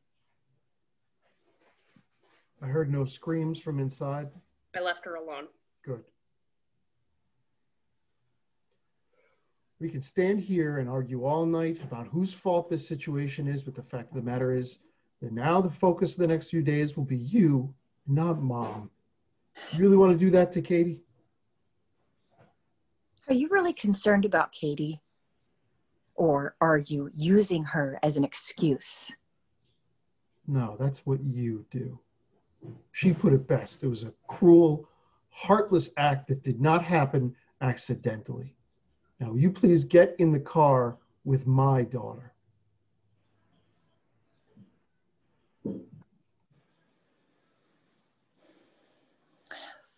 I heard no screams from inside. I left her alone. Good. We can stand here and argue all night about whose fault this situation is, but the fact of the matter is that now the focus of the next few days will be you, not Mom. You really want to do that to Katie? Are you really concerned about Katie? Or are you using her as an excuse? No, that's what you do. She put it best. It was a cruel, heartless act that did not happen accidentally. Now, will you please get in the car with my daughter?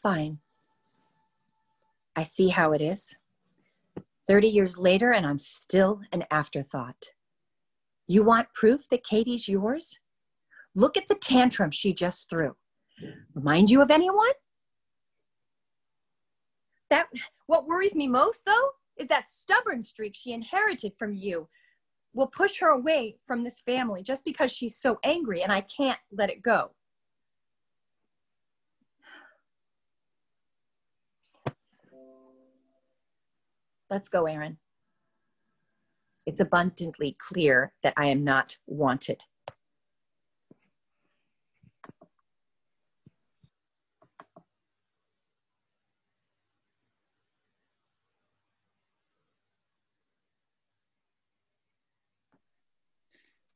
Fine. I see how it is. 30 years later, and I'm still an afterthought. You want proof that Katie's yours? Look at the tantrum she just threw. Remind you of anyone? What worries me most, though, is that stubborn streak she inherited from you will push her away from this family just because she's so angry, and I can't let it go. Let's go, Erin. It's abundantly clear that I am not wanted.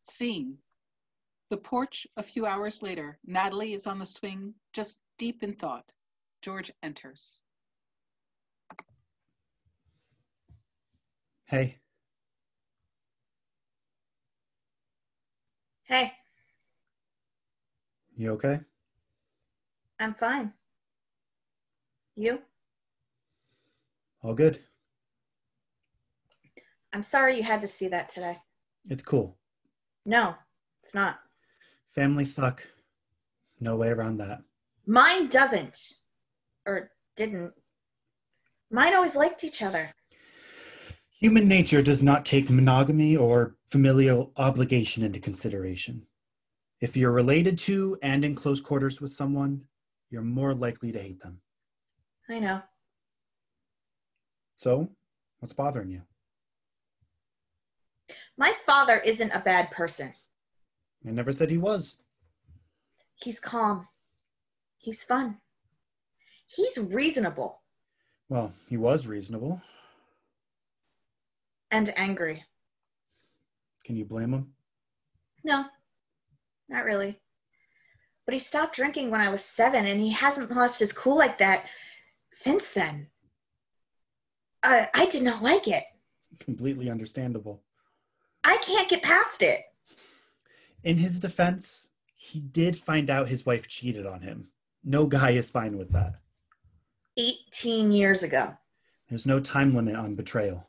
Scene. The porch a few hours later. Natalie is on the swing, just deep in thought. George enters. Hey. Hey, You okay? I'm fine. You? All good. I'm sorry you had to see that today. It's cool. No, it's not. Families suck. No way around that. Mine doesn't. Or didn't. Mine always liked each other. Human nature does not take monogamy or familial obligation into consideration. If you're related to and in close quarters with someone, you're more likely to hate them. I know. So, what's bothering you? My father isn't a bad person. I never said he was. He's calm. He's fun. He's reasonable. Well, he was reasonable. And angry. Can you blame him? No, not really. But he stopped drinking when I was 7, and he hasn't lost his cool like that since then. I did not like it. Completely understandable. I can't get past it. In his defense, he did find out his wife cheated on him. No guy is fine with that. 18 years ago. There's no time limit on betrayal.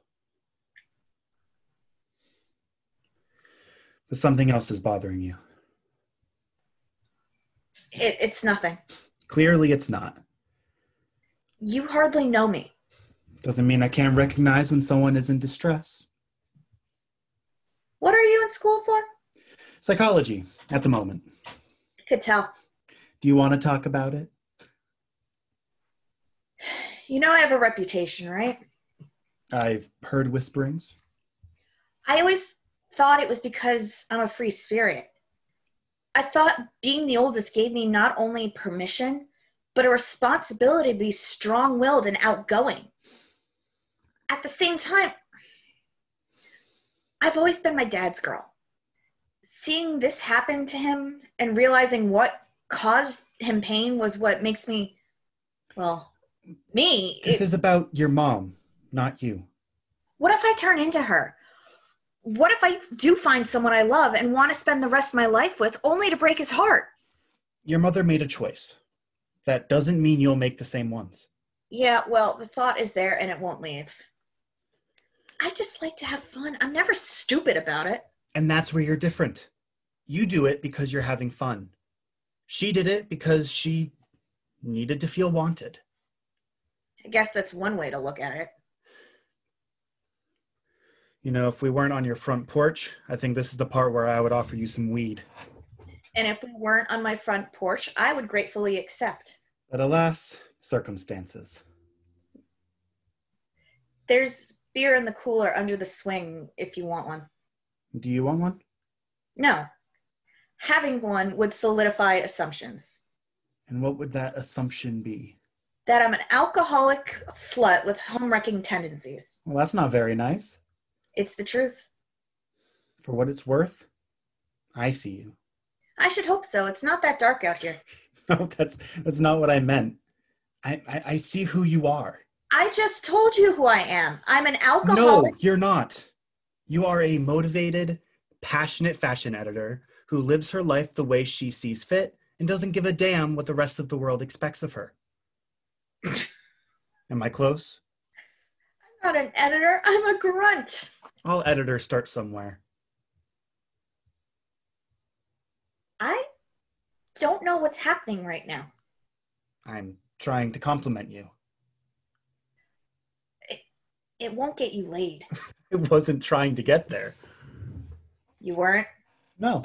But something else is bothering you. It's nothing. Clearly it's not. You hardly know me. Doesn't mean I can't recognize when someone is in distress. What are you in school for? Psychology, at the moment. I could tell. Do you want to talk about it? You know I have a reputation, right? I've heard whisperings. I always thought it was because I'm a free spirit. I thought being the oldest gave me not only permission, but a responsibility to be strong-willed and outgoing. At the same time, I've always been my dad's girl. Seeing this happen to him and realizing what caused him pain was what makes me, well, me. This is about your mom, not you. What if I turn into her? What if I do find someone I love and want to spend the rest of my life with, only to break his heart? Your mother made a choice. That doesn't mean you'll make the same ones. Yeah, well, the thought is there and it won't leave. I just like to have fun. I'm never stupid about it. And that's where you're different. You do it because you're having fun. She did it because she needed to feel wanted. I guess that's one way to look at it. You know, if we weren't on your front porch, I think this is the part where I would offer you some weed. And if we weren't on my front porch, I would gratefully accept. But alas, circumstances. There's beer in the cooler under the swing if you want one. Do you want one? No. Having one would solidify assumptions. And what would that assumption be? That I'm an alcoholic slut with home-wrecking tendencies. Well, that's not very nice. It's the truth. For what it's worth, I see you. I should hope so. It's not that dark out here. No, that's not what I meant. I see who you are. I just told you who I am. I'm an alcoholic. No, you're not. You are a motivated, passionate fashion editor who lives her life the way she sees fit and doesn't give a damn what the rest of the world expects of her. Am I close? I'm not an editor. I'm a grunt. All editors start somewhere. I don't know what's happening right now. I'm trying to compliment you. It won't get you laid. It wasn't trying to get there. You weren't? No.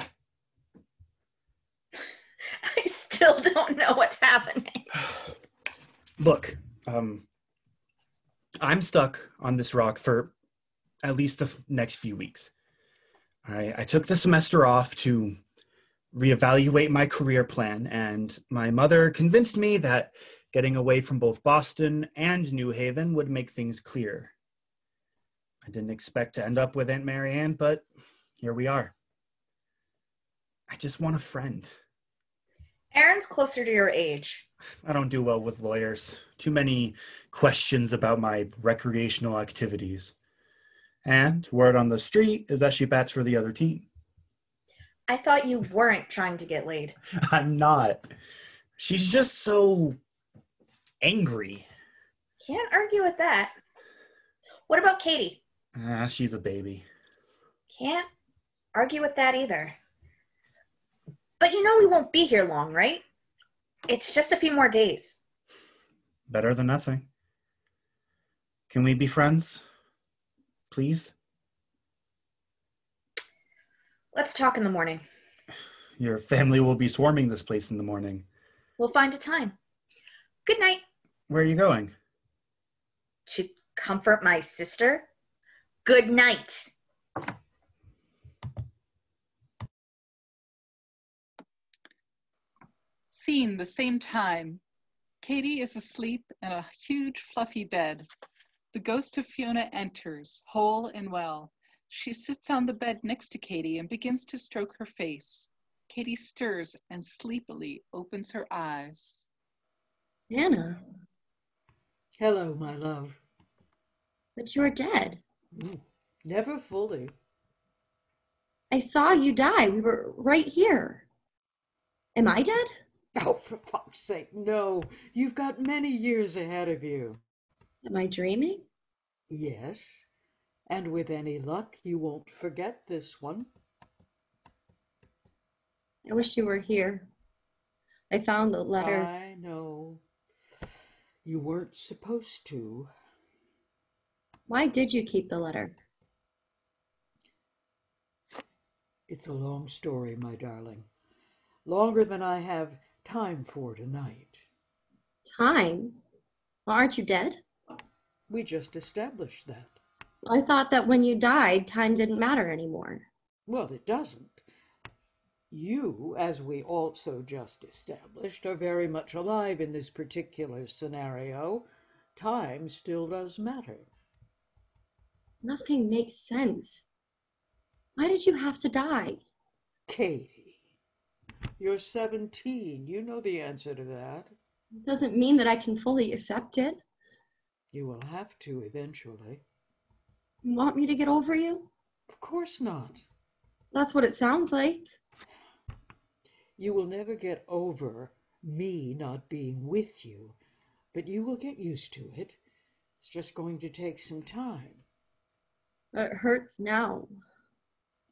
I still don't know what's happening. Look, I'm stuck on this rock for at least the next few weeks. I took the semester off to reevaluate my career plan, and my mother convinced me that getting away from both Boston and New Haven would make things clear. I didn't expect to end up with Aunt Marianne, but here we are. I just want a friend. Erin's closer to your age. I don't do well with lawyers. Too many questions about my recreational activities. And word on the street is that she bats for the other team. I thought you weren't trying to get laid. I'm not. She's just so angry. Can't argue with that. What about Katie? She's a baby. Can't argue with that either. But you know we won't be here long, right? It's just a few more days. Better than nothing. Can we be friends? Please? Let's talk in the morning. Your family will be swarming this place in the morning. We'll find a time. Good night. Where are you going? To comfort my sister. Good night. Scene the same time. Katie is asleep in a huge fluffy bed. The ghost of Fiona enters, whole and well. She sits on the bed next to Katie and begins to stroke her face. Katie stirs and sleepily opens her eyes. Anna, Hello, my love. but you're dead. Never fully. I saw you die. We were right here. Am I dead? Oh, for fuck's sake, no. You've got many years ahead of you. Am I dreaming? Yes, and with any luck, you won't forget this one. I wish you were here. I found the letter. I know. You weren't supposed to. Why did you keep the letter? It's a long story, my darling. Longer than I have time for tonight. Time? Well, aren't you dead? We just established that. I thought that when you died, time didn't matter anymore. Well, it doesn't. You, as we also just established, are very much alive in this particular scenario. Time still does matter. Nothing makes sense. Why did you have to die? Katie, you're 17. You know the answer to that. It doesn't mean that I can fully accept it. You will have to eventually. You want me to get over you? Of course not. That's what it sounds like. You will never get over me not being with you, but you will get used to it. It's just going to take some time. It hurts now.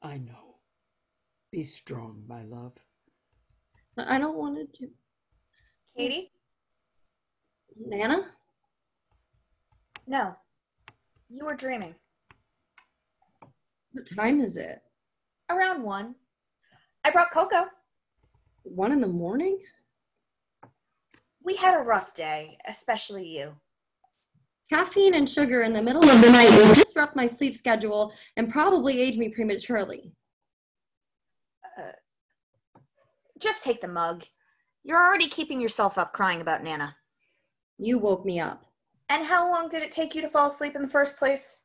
I know. Be strong, my love. But I don't want to do. Katie? Anna? No. You were dreaming. What time is it? Around 1. I brought cocoa. 1 in the morning? We had a rough day, especially you. Caffeine and sugar in the middle of the night will disrupt my sleep schedule and probably age me prematurely. Just take the mug. You're already keeping yourself up crying about Nana. You woke me up. And how long did it take you to fall asleep in the first place?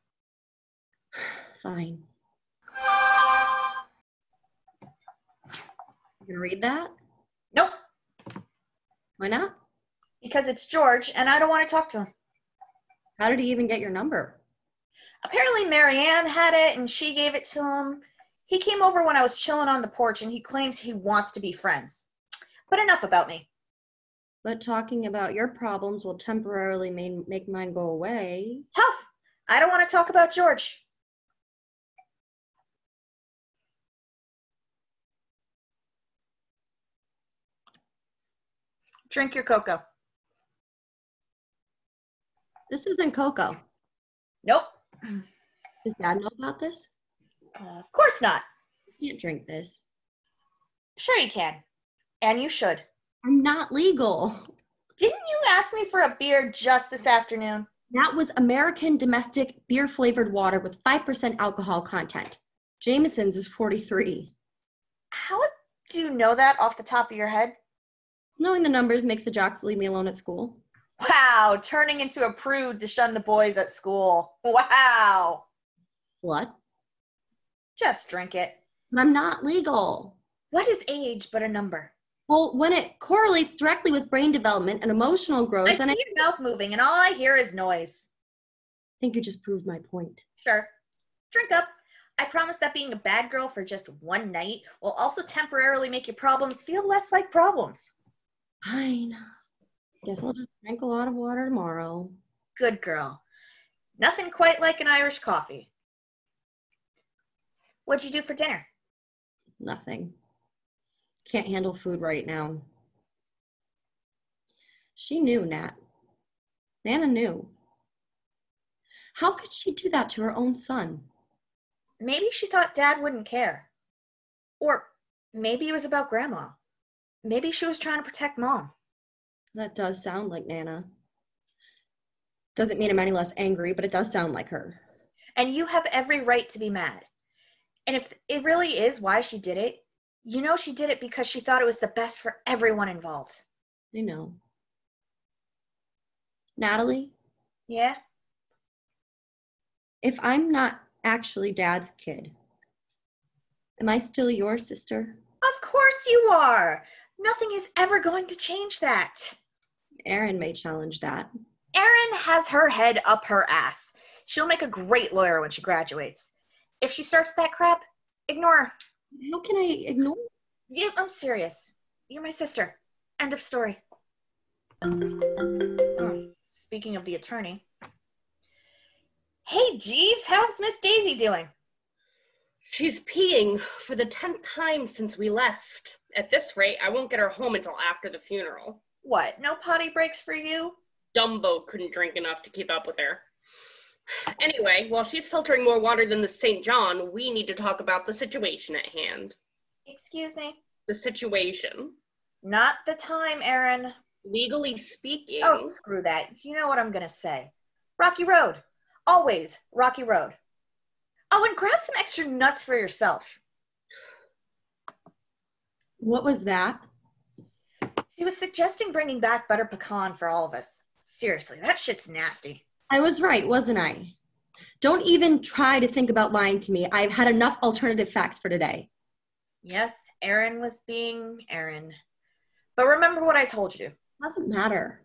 Fine. You gonna read that? Nope. Why not? Because it's George, and I don't want to talk to him. How did he even get your number? Apparently Marianne had it, and she gave it to him. He came over when I was chilling on the porch, and he claims he wants to be friends. But enough about me. But talking about your problems will temporarily make mine go away. Tough. I don't want to talk about George. Drink your cocoa. This isn't cocoa. Nope. Does Dad know about this? Of course not. You can't drink this. Sure you can. And you should. I'm not legal. Didn't you ask me for a beer just this afternoon? That was American domestic beer-flavored water with 5% alcohol content. Jameson's is 43. How do you know that off the top of your head? Knowing the numbers makes the jocks leave me alone at school. Wow, turning into a prude to shun the boys at school. Wow. Slut. Just drink it. But I'm not legal. What is age but a number? Well, when it correlates directly with brain development and emotional growth, I see your mouth moving, and all I hear is noise. I think you just proved my point. Sure. Drink up. I promise that being a bad girl for just one night will also temporarily make your problems feel less like problems. Fine. Guess I'll just drink a lot of water tomorrow. Good girl. Nothing quite like an Irish coffee. What'd you do for dinner? Nothing. Can't handle food right now. She knew, Nat. Nana knew. How could she do that to her own son? Maybe she thought Dad wouldn't care. Or maybe it was about Grandma. Maybe she was trying to protect Mom. That does sound like Nana. Doesn't mean I'm any less angry, but it does sound like her. And you have every right to be mad. And if it really is why she did it, you know she did it because she thought it was the best for everyone involved. I know. Natalie? Yeah? If I'm not actually Dad's kid, am I still your sister? Of course you are. Nothing is ever going to change that. Erin may challenge that. Erin has her head up her ass. She'll make a great lawyer when she graduates. If she starts that crap, ignore her. How can I ignore? Yeah, I'm serious. You're my sister. End of story. Speaking of the attorney. Hey, Jeeves, how's Miss Daisy doing? She's peeing for the 10th time since we left. At this rate, I won't get her home until after the funeral. What, no potty breaks for you? Dumbo couldn't drink enough to keep up with her. Anyway, while she's filtering more water than the St. John, we need to talk about the situation at hand. Excuse me? The situation. Not the time, Erin. Legally speaking. Oh, screw that. You know what I'm gonna say. Rocky Road. Always Rocky Road. Oh, and grab some extra nuts for yourself. What was that? She was suggesting bringing back butter pecan for all of us. Seriously, that shit's nasty. I was right, wasn't I? Don't even try to think about lying to me. I've had enough alternative facts for today. Yes, Erin was being Erin. But remember what I told you. Doesn't matter.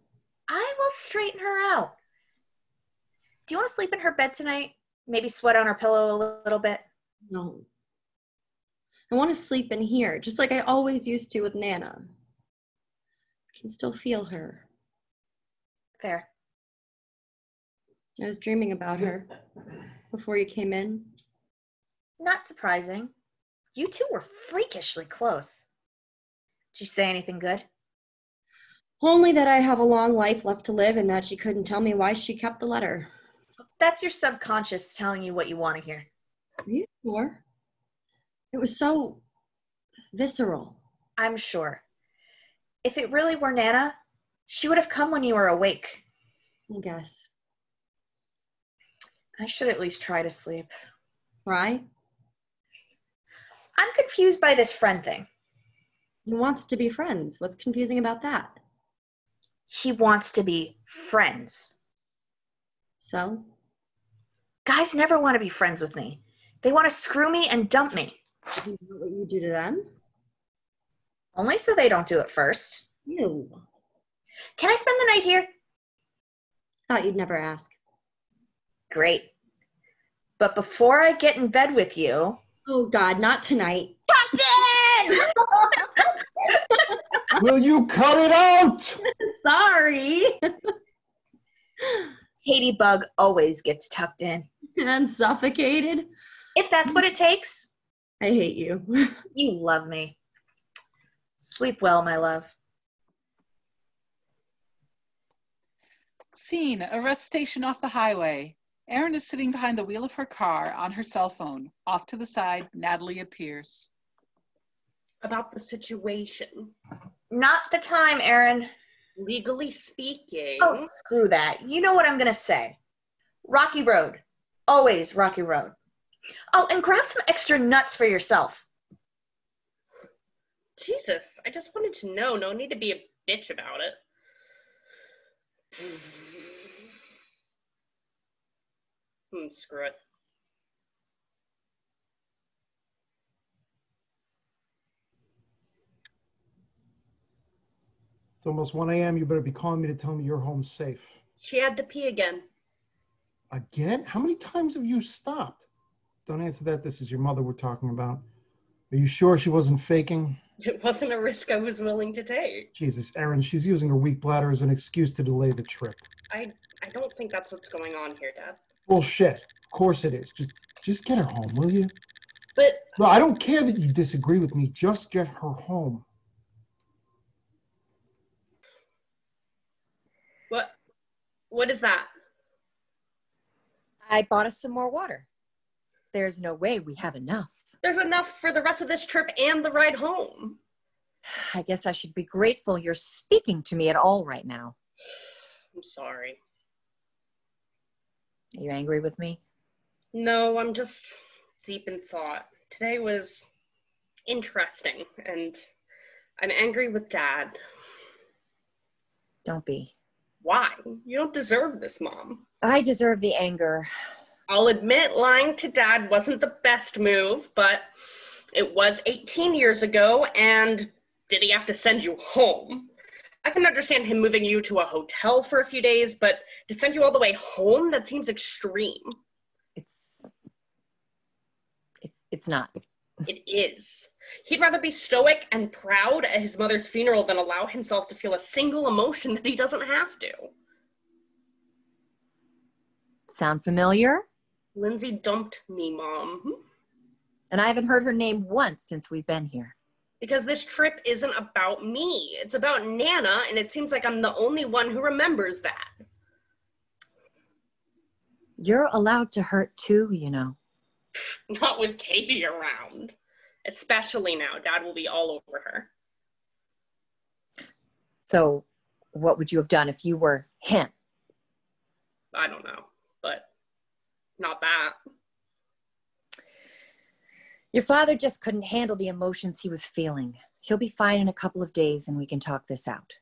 I will straighten her out. Do you want to sleep in her bed tonight? Maybe sweat on her pillow a little bit? No. I want to sleep in here, just like I always used to with Nana. I can still feel her. Fair. I was dreaming about her before you came in. Not surprising. You two were freakishly close. Did she say anything good? Only that I have a long life left to live and that she couldn't tell me why she kept the letter. That's your subconscious telling you what you want to hear. Are you sure? It was so visceral. I'm sure. If it really were Nana, she would have come when you were awake. I guess. I should at least try to sleep. Right? I'm confused by this friend thing. He wants to be friends. What's confusing about that? He wants to be friends. So? Guys never want to be friends with me. They want to screw me and dump me. Is that what you do to them? Only so they don't do it first. Ew. Can I spend the night here? Thought you'd never ask. Great. But before I get in bed with you... Oh, God, not tonight. Captain! Will you cut it out? Sorry. Katie Bug always gets tucked in. And suffocated. If that's what it takes. I hate you. You love me. Sleep well, my love. Scene, a rest station off the highway. Erin is sitting behind the wheel of her car on her cell phone. Off to the side, Natalie appears. About the situation. Not the time, Erin. Legally speaking. Oh, screw that. You know what I'm going to say. Rocky road. Always rocky road. Oh, and grab some extra nuts for yourself. Jesus, I just wanted to know. No need to be a bitch about it. Screw it. It's almost 1 a.m. You better be calling me to tell me you're home safe. She had to pee again. Again? How many times have you stopped? Don't answer that. This is your mother we're talking about. Are you sure she wasn't faking? It wasn't a risk I was willing to take. Jesus, Erin, she's using her weak bladder as an excuse to delay the trip. I don't think that's what's going on here, Dad. Bullshit. Of course it is. Just get her home, will you? But... No, I don't care that you disagree with me. Just get her home. What is that? I bought us some more water. There's no way we have enough. There's enough for the rest of this trip and the ride home. I guess I should be grateful you're speaking to me at all right now. I'm sorry. Are you angry with me? No, I'm just deep in thought. Today was interesting, and I'm angry with Dad. Don't be. Why? You don't deserve this, Mom. I deserve the anger. I'll admit lying to Dad wasn't the best move, but it was 18 years ago, and did he have to send you home? I can understand him moving you to a hotel for a few days, but to send you all the way home, that seems extreme. It's not. It is. He'd rather be stoic and proud at his mother's funeral than allow himself to feel a single emotion that he doesn't have to. Sound familiar? Lindsay dumped me, Mom. And I haven't heard her name once since we've been here. Because this trip isn't about me. It's about Nana, and it seems like I'm the only one who remembers that. You're allowed to hurt too, you know. Not with Katie around. Especially now. Dad will be all over her. So, what would you have done if you were him? I don't know, but not that. Your father just couldn't handle the emotions he was feeling. He'll be fine in a couple of days and we can talk this out.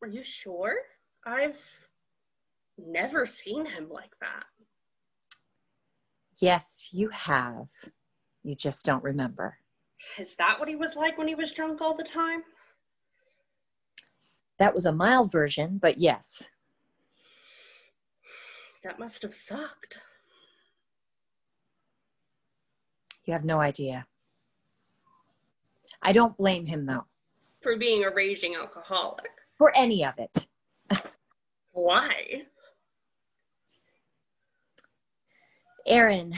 Are you sure? I've never seen him like that. Yes, you have. You just don't remember. Is that what he was like when he was drunk all the time? That was a mild version, but yes. That must have sucked. You have no idea. I don't blame him, though. For being a raging alcoholic. For any of it. Why? Erin,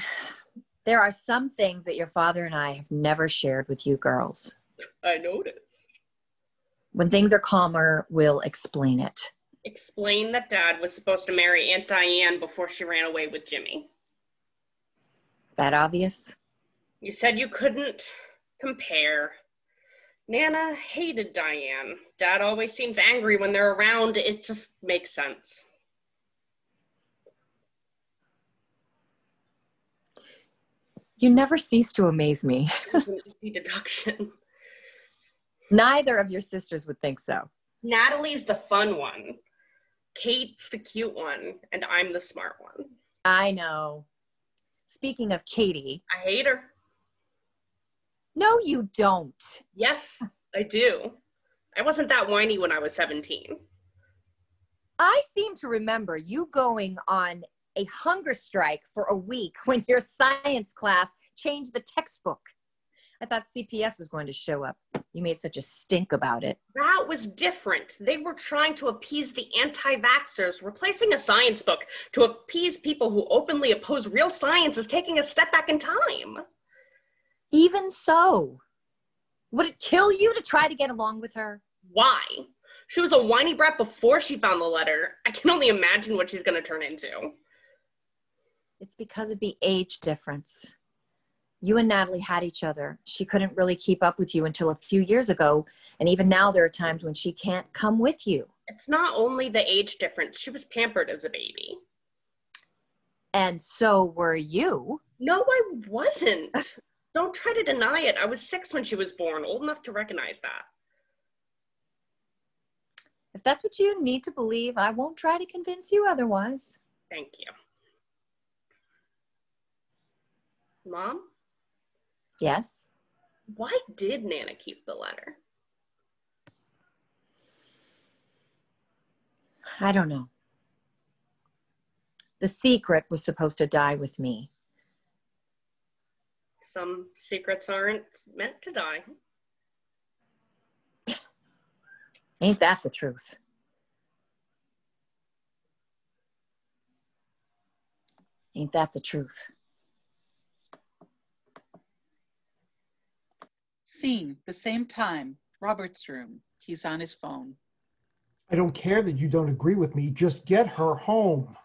there are some things that your father and I have never shared with you girls. I noticed. When things are calmer, we'll explain it. Explain that Dad was supposed to marry Aunt Diane before she ran away with Jimmy. That obvious? You said you couldn't compare. Nana hated Diane. Dad always seems angry when they're around. It just makes sense. You never cease to amaze me. It was an easy deduction. Neither of your sisters would think so. Natalie's the fun one. Kate's the cute one, and I'm the smart one. I know. Speaking of Katie. I hate her. No, you don't. Yes, I do. I wasn't that whiny when I was 17. I seem to remember you going on a hunger strike for a week when your science class changed the textbook. I thought CPS was going to show up. You made such a stink about it. That was different. They were trying to appease the anti-vaxxers. Replacing a science book to appease people who openly oppose real science is taking a step back in time. Even so, would it kill you to try to get along with her? Why? She was a whiny brat before she found the letter. I can only imagine what she's going to turn into. It's because of the age difference. You and Natalie had each other. She couldn't really keep up with you until a few years ago, and even now there are times when she can't come with you. It's not only the age difference. She was pampered as a baby. And so were you. No, I wasn't. Don't try to deny it. I was 6 when she was born, old enough to recognize that. If that's what you need to believe, I won't try to convince you otherwise. Thank you. Mom? Yes? Why did Nana keep the letter? I don't know. The secret was supposed to die with me. Some secrets aren't meant to die. Ain't that the truth? Ain't that the truth? Scene, the same time, Robert's room. He's on his phone. I don't care that you don't agree with me. Just get her home.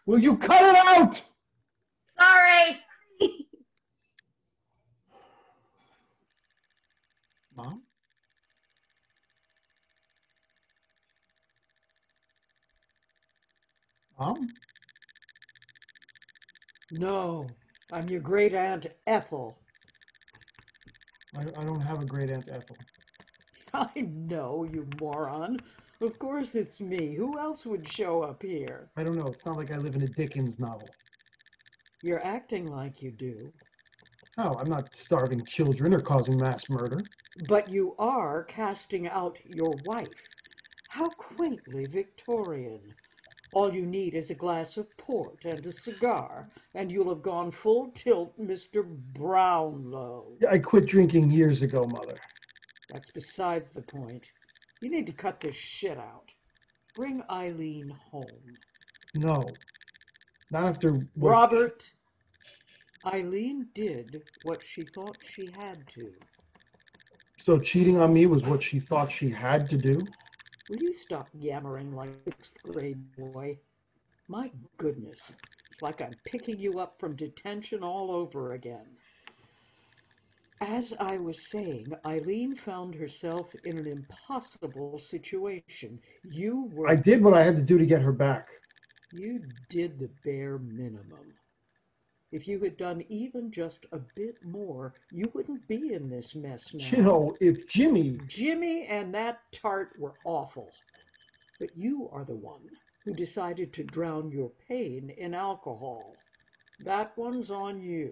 Will you cut it out? Sorry. Mom? Mom? No, I'm your great aunt Ethel. I don't have a great aunt Ethel. I know, you moron. Of course it's me. Who else would show up here? I don't know. It's not like I live in a Dickens novel. You're acting like you do. No, I'm not starving children or causing mass murder. But you are casting out your wife. How quaintly Victorian. All you need is a glass of port and a cigar, and you'll have gone full tilt Mr. Brownlow. I quit drinking years ago, Mother. That's besides the point. You need to cut this shit out. Bring Eileen home. No. Not after what... Robert, Eileen did what she thought she had to. So cheating on me was what she thought she had to do? Will you stop yammering like a 6th grade boy? My goodness, it's like I'm picking you up from detention all over again. As I was saying, Eileen found herself in an impossible situation. You were... I did what I had to do to get her back. You did the bare minimum. If you had done even just a bit more, you wouldn't be in this mess now. You know, if Jimmy... Jimmy and that tart were awful. But you are the one who decided to drown your pain in alcohol. That one's on you.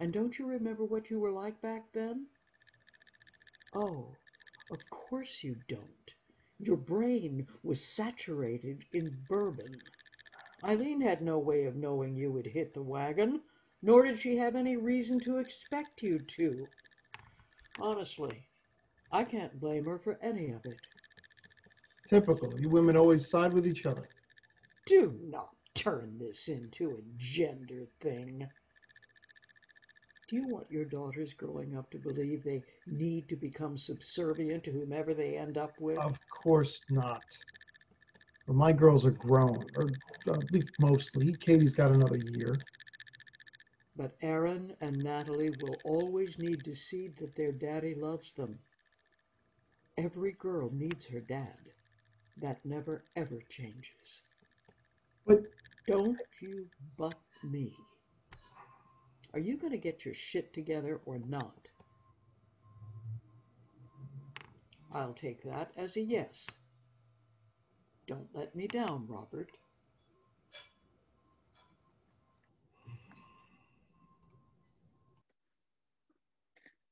And don't you remember what you were like back then? Oh, of course you don't. Your brain was saturated in bourbon. Eileen had no way of knowing you would hit the wagon, nor did she have any reason to expect you to. Honestly, I can't blame her for any of it. Typical. You women always side with each other. Do not turn this into a gender thing. Do you want your daughters growing up to believe they need to become subservient to whomever they end up with? Of course not. But my girls are grown, or at least mostly. Katie's got another year. But Erin and Natalie will always need to see that their daddy loves them. Every girl needs her dad. That never, ever changes. But don't you buck me. Are you going to get your shit together or not? I'll take that as a yes. Don't let me down, Robert.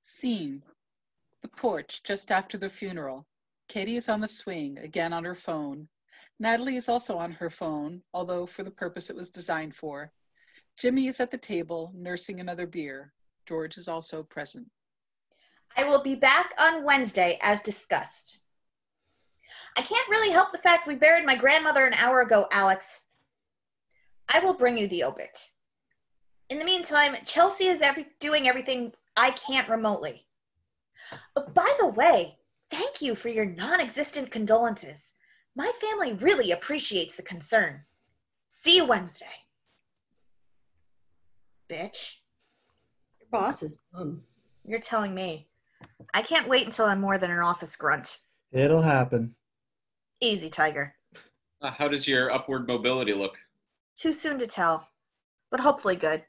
Scene: the porch just after the funeral. Katie is on the swing, again on her phone. Natalie is also on her phone, although for the purpose it was designed for. Jimmy is at the table, nursing another beer. George is also present. I will be back on Wednesday, as discussed. I can't really help the fact we buried my grandmother an hour ago, Alex. I will bring you the obit. In the meantime, Chelsea is doing everything I can't remotely. By the way, thank you for your non-existent condolences. My family really appreciates the concern. See you Wednesday. Bitch. Your boss is dumb. You're telling me. I can't wait until I'm more than an office grunt. It'll happen. Easy, Tiger. How does your upward mobility look? Too soon to tell, but hopefully good.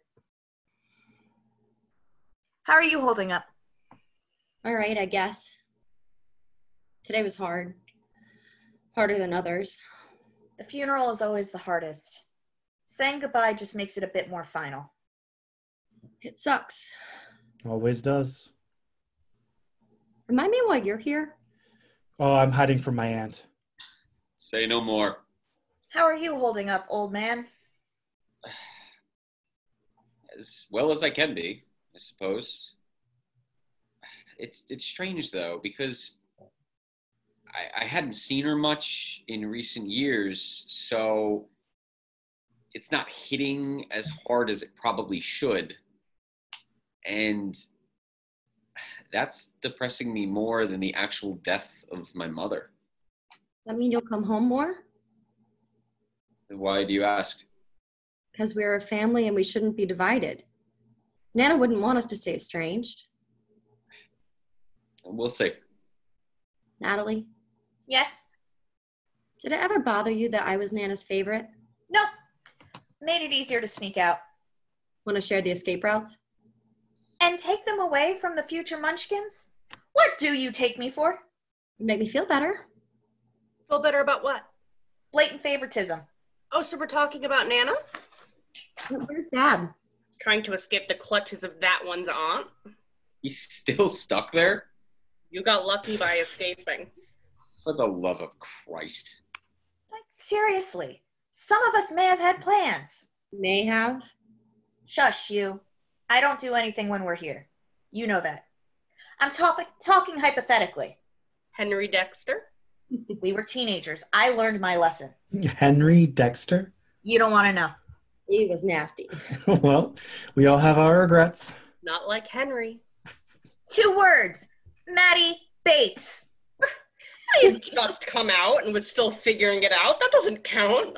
How are you holding up? All right, I guess. Today was hard. Harder than others. The funeral is always the hardest. Saying goodbye just makes it a bit more final. It sucks. Always does. Remind me why you're here. Oh, I'm hiding from my aunt. Say no more. How are you holding up, old man? As well as I can be, I suppose. It's strange, though, because I hadn't seen her much in recent years, so it's not hitting as hard as it probably should. And that's depressing me more than the actual death of my mother. That mean you'll come home more? Why do you ask? Because we're a family and we shouldn't be divided. Nana wouldn't want us to stay estranged. We'll see. Natalie? Yes? Did it ever bother you that I was Nana's favorite? Nope. Made it easier to sneak out. Want to share the escape routes? And take them away from the future munchkins? What do you take me for? You make me feel better. Feel better about what? Blatant favoritism. Oh, so we're talking about Nana? Where's Dad? Trying to escape the clutches of that one's aunt? He's still stuck there? You got lucky by escaping. For the love of Christ. Like, seriously. Some of us may have had plans. May have. Shush, you. I don't do anything when we're here. You know that. I'm talking hypothetically. Henry Dexter? We were teenagers. I learned my lesson. Henry Dexter? You don't want to know. He was nasty. Well, we all have our regrets. Not like Henry. 2 words. Maddie Bates. I had just come out and was still figuring it out. That doesn't count.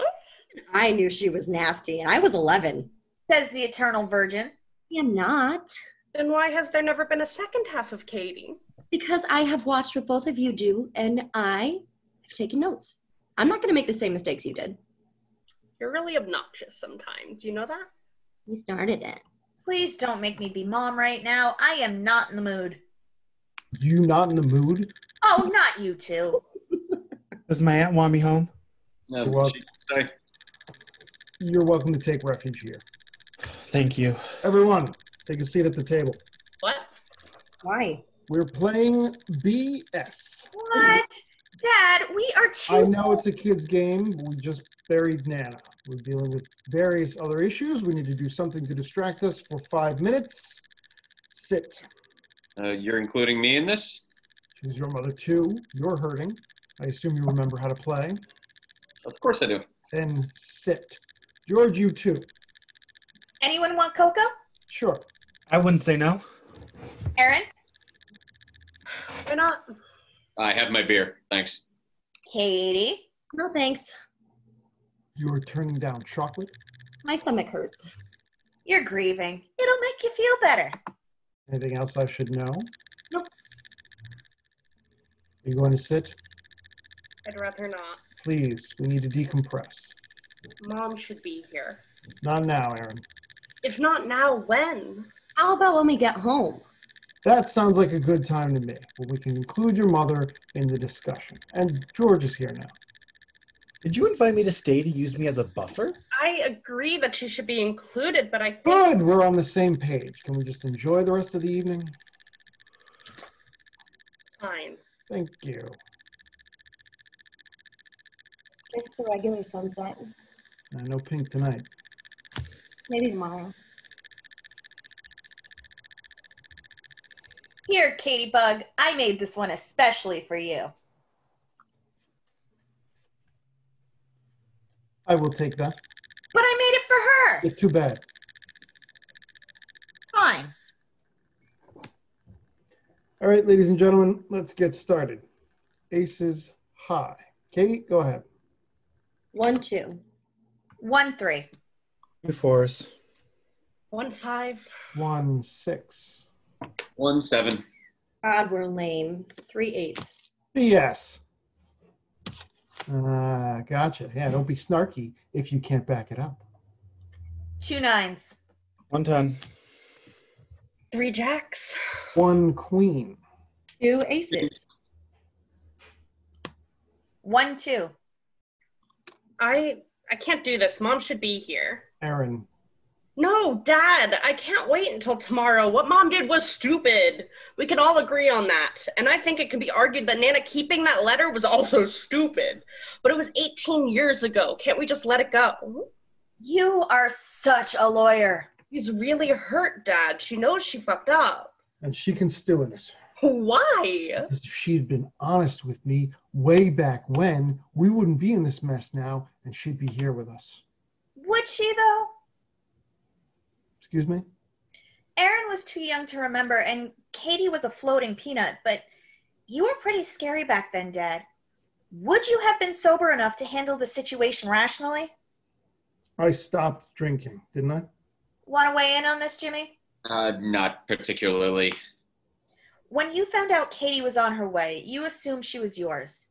I knew she was nasty, and I was 11. Says the eternal virgin. I am not. Then why has there never been a second half of Katie? Because I have watched what both of you do, and I have taken notes. I'm not going to make the same mistakes you did. You're really obnoxious sometimes. You know that? You started it. Please don't make me be mom right now. I am not in the mood. You not in the mood? Oh, not you two. Does my aunt want me home? No, Well- she say. You're welcome to take refuge here. Thank you. Everyone, take a seat at the table. What? Why? We're playing BS. What? Dad, we are too... I know it's a kid's game, but we just buried Nana. We're dealing with various other issues. We need to do something to distract us for 5 minutes. Sit. You're including me in this? Choose your mother too. You're hurting. I assume you remember how to play. Of course I do. Then sit. George, you too. Anyone want cocoa? Sure. I wouldn't say no. Erin? Why not? I have my beer. Thanks. Katie? No, thanks. You're turning down chocolate? My stomach hurts. You're grieving. It'll make you feel better. Anything else I should know? Nope. Are you going to sit? I'd rather not. Please, we need to decompress. Mom should be here. Not now, Erin. If not now, when? How about when we get home? That sounds like a good time to me. Well, we can include your mother in the discussion. And George is here now. Did you invite me to stay to use me as a buffer? I agree that she should be included, but I think... Good, we're on the same page. Can we just enjoy the rest of the evening? Fine. Thank you. Just the regular sunset. No pink tonight. Maybe tomorrow. Here, Katie Bug, I made this one especially for you. I will take that. But I made it for her. Too bad. Fine. All right, ladies and gentlemen, let's get started. Aces high. Katie, go ahead. 1-2. 1-3. 2 4s. 1-5. 1-6. 1-7. God, we're lame. 3-8. BS. Gotcha. Yeah, don't be snarky if you can't back it up. 2 9s. 1-10. 3 jacks. 1 queen. 2 aces. 1-2. I can't do this. Mom should be here. Erin. No, Dad, I can't wait until tomorrow. What Mom did was stupid. We can all agree on that. And I think it can be argued that Nana keeping that letter was also stupid. But it was 18 years ago. Can't we just let it go? You are such a lawyer. She's really hurt, Dad. She knows she fucked up. And she can stew in it. Why? Because if she'd been honest with me way back when, we wouldn't be in this mess now, and she'd be here with us. Would she, though? Excuse me? Erin was too young to remember, and Katie was a floating peanut, but you were pretty scary back then, Dad. Would you have been sober enough to handle the situation rationally? I stopped drinking, didn't I? Want to weigh in on this, Jimmy? Not particularly. When you found out Katie was on her way, you assumed she was yours.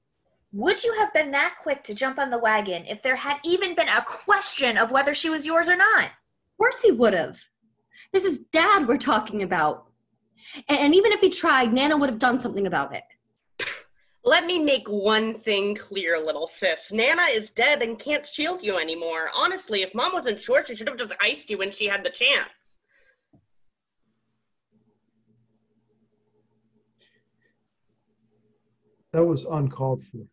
Would you have been that quick to jump on the wagon if there had even been a question of whether she was yours or not? Of course he would have. This is Dad we're talking about. And even if he tried, Nana would have done something about it. Let me make one thing clear, little sis. Nana is dead and can't shield you anymore. Honestly, if Mom wasn't sure, she should have just iced you when she had the chance. That was uncalled for.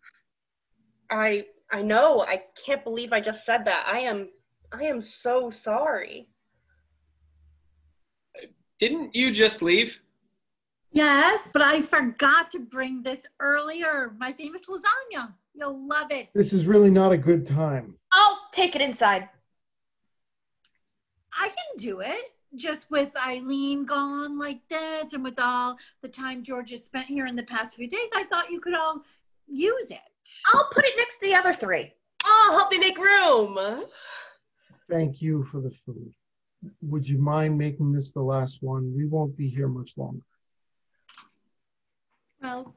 I know. I can't believe I just said that. I am so sorry. Didn't you just leave? Yes, but I forgot to bring this earlier. My famous lasagna. You'll love it. This is really not a good time. I'll take it inside. I can do it. Just with Eileen gone like this and with all the time George has spent here in the past few days, I thought you could all use it. I'll put it next to the other 3. Oh, help me make room. Thank you for the food. Would you mind making this the last one? We won't be here much longer. Well,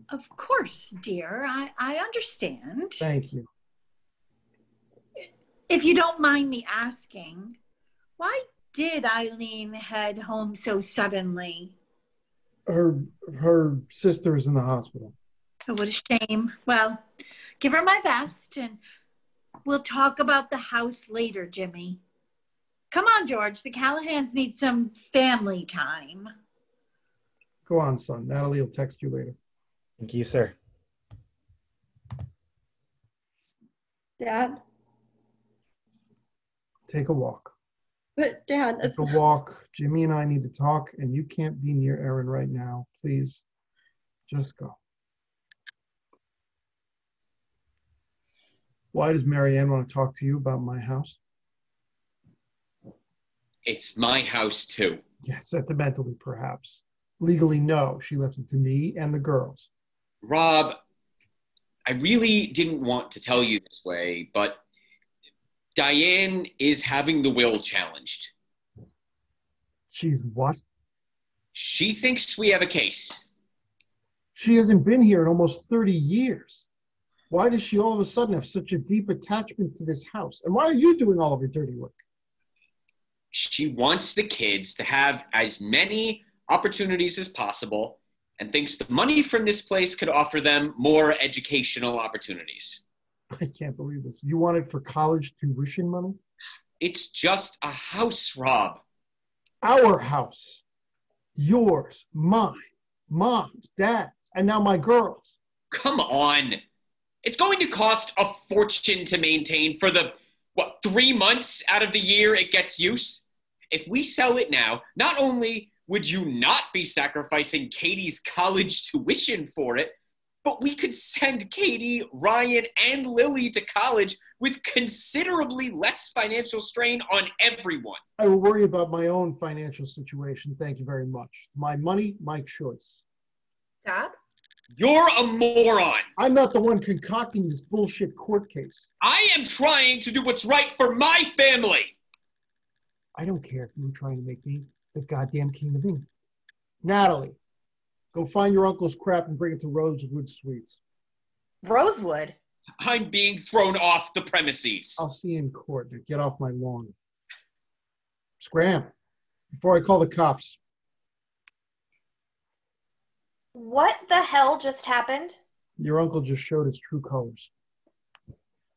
of course, dear. I understand. Thank you. If you don't mind me asking, why did Eileen head home so suddenly? Her sister is in the hospital. Oh, what a shame. Well, give her my best, and we'll talk about the house later, Jimmy. Come on, George. The Callahans need some family time. Go on, son. Natalie will text you later. Thank you, sir. Dad? Take a walk. But Dad, that's... Take a walk. Jimmy and I need to talk, and you can't be near Erin right now. Please, just go. Why does Marianne want to talk to you about my house? It's my house too. Yeah, sentimentally, perhaps. Legally, no. She left it to me and the girls. Rob, I really didn't want to tell you this way, but Diane is having the will challenged. She's what? She thinks we have a case. She hasn't been here in almost 30 years. Why does she all of a sudden have such a deep attachment to this house? And why are you doing all of her dirty work? She wants the kids to have as many opportunities as possible and thinks the money from this place could offer them more educational opportunities. I can't believe this. You want it for college tuition money? It's just a house, Rob. Our house. Yours, mine, mom's, dad's, and now my girl's. Come on. It's going to cost a fortune to maintain for the, 3 months out of the year it gets use? If we sell it now, not only would you not be sacrificing Katie's college tuition for it, but we could send Katie, Ryan, and Lily to college with considerably less financial strain on everyone. I will worry about my own financial situation. Thank you very much. My money, my choice. Dad? You're a moron. I'm not the one concocting this bullshit court case. I am trying to do what's right for my family. I don't care if you were trying to make me the goddamn king of England. Natalie, go find your uncle's crap and bring it to Rosewood Suites. Rosewood? I'm being thrown off the premises. I'll see you in court. Now get off my lawn. Scram, before I call the cops. What the hell just happened? Your uncle just showed his true colors.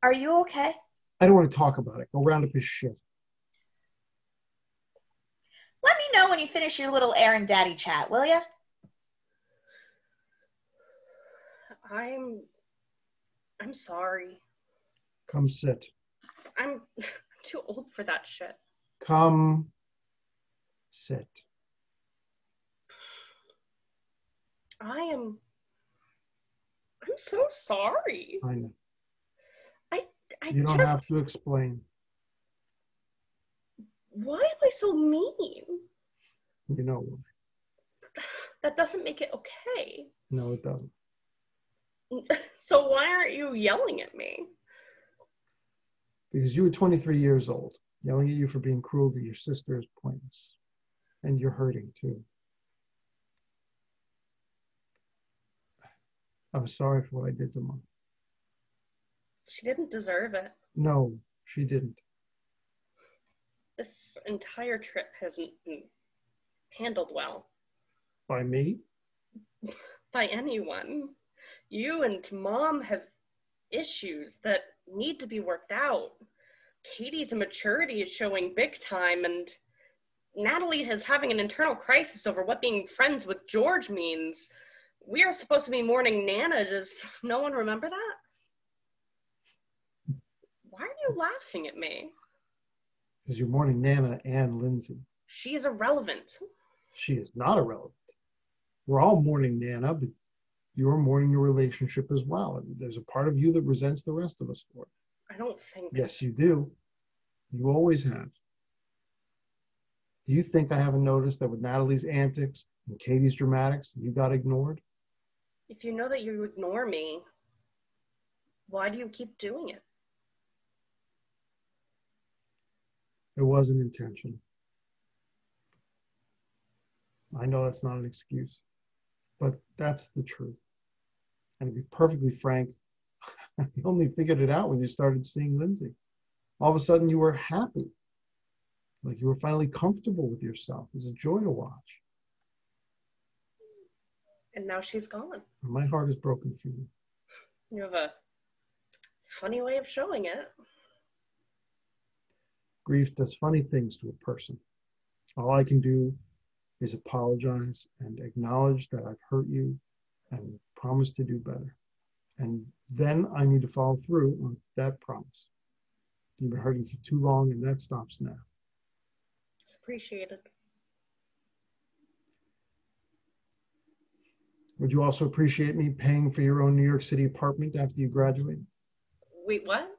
Are you okay? I don't want to talk about it. Go round up his shit. Let me know when you finish your little Erin daddy chat, will ya? I'm sorry. Come sit. I'm too old for that shit. Come sit. I'm so sorry. I know. I You don't have to explain. Why am I so mean? You know why. That doesn't make it okay. No, it doesn't. So why aren't you yelling at me? Because you were 23 years old. Yelling at you for being cruel to your sister is pointless. And you're hurting too. I'm sorry for what I did to Mom. She didn't deserve it. No, she didn't. This entire trip hasn't been handled well. By me? By anyone. You and Mom have issues that need to be worked out. Katie's immaturity is showing big time, and Natalie is having an internal crisis over what being friends with George means. We are supposed to be mourning Nana. Does no one remember that? Why are you laughing at me? Because you're mourning Nana and Lindsay. She is irrelevant. She is not irrelevant. We're all mourning Nana, but you're mourning your relationship as well. And there's a part of you that resents the rest of us for it. I don't think... Yes, you do. You always have. Do you think I haven't noticed that with Natalie's antics and Katie's dramatics, you got ignored? If you know that you ignore me, why do you keep doing it? It wasn't intentional. I know that's not an excuse, but that's the truth. And to be perfectly frank, you only figured it out when you started seeing Lindsay. All of a sudden you were happy. Like you were finally comfortable with yourself. It was a joy to watch. And now she's gone. My heart is broken for you. You have a funny way of showing it. Grief does funny things to a person. All I can do is apologize and acknowledge that I've hurt you and promise to do better. And then I need to follow through on that promise. You've been hurting for too long, and that stops now. It's appreciated. Would you also appreciate me paying for your own New York City apartment after you graduate? Wait, what?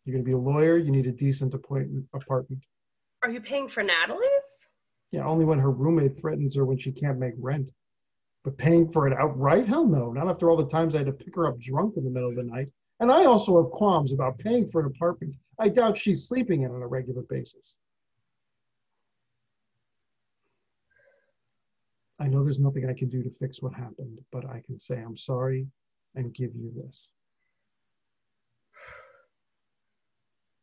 You're going to be a lawyer. You need a decent apartment. Are you paying for Natalie's? Yeah, only when her roommate threatens her when she can't make rent. But paying for it outright? Hell no, not after all the times I had to pick her up drunk in the middle of the night. And I also have qualms about paying for an apartment I doubt she's sleeping in on a regular basis. I know there's nothing I can do to fix what happened, but I can say I'm sorry and give you this.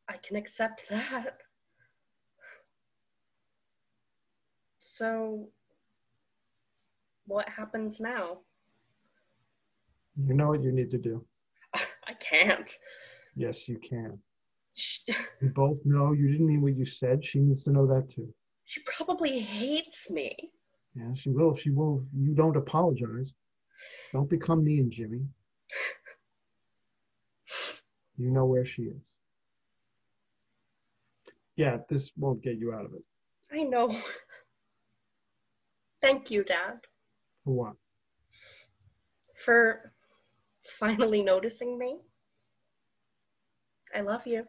I can accept that. So, what happens now? You know what you need to do. I can't. Yes, you can. We both know you didn't mean what you said. She needs to know that too. She probably hates me. Yeah, she will if you don't apologize. Don't become me and Jimmy. You know where she is. Yeah, this won't get you out of it. I know. Thank you, Dad. For what? For finally noticing me. I love you.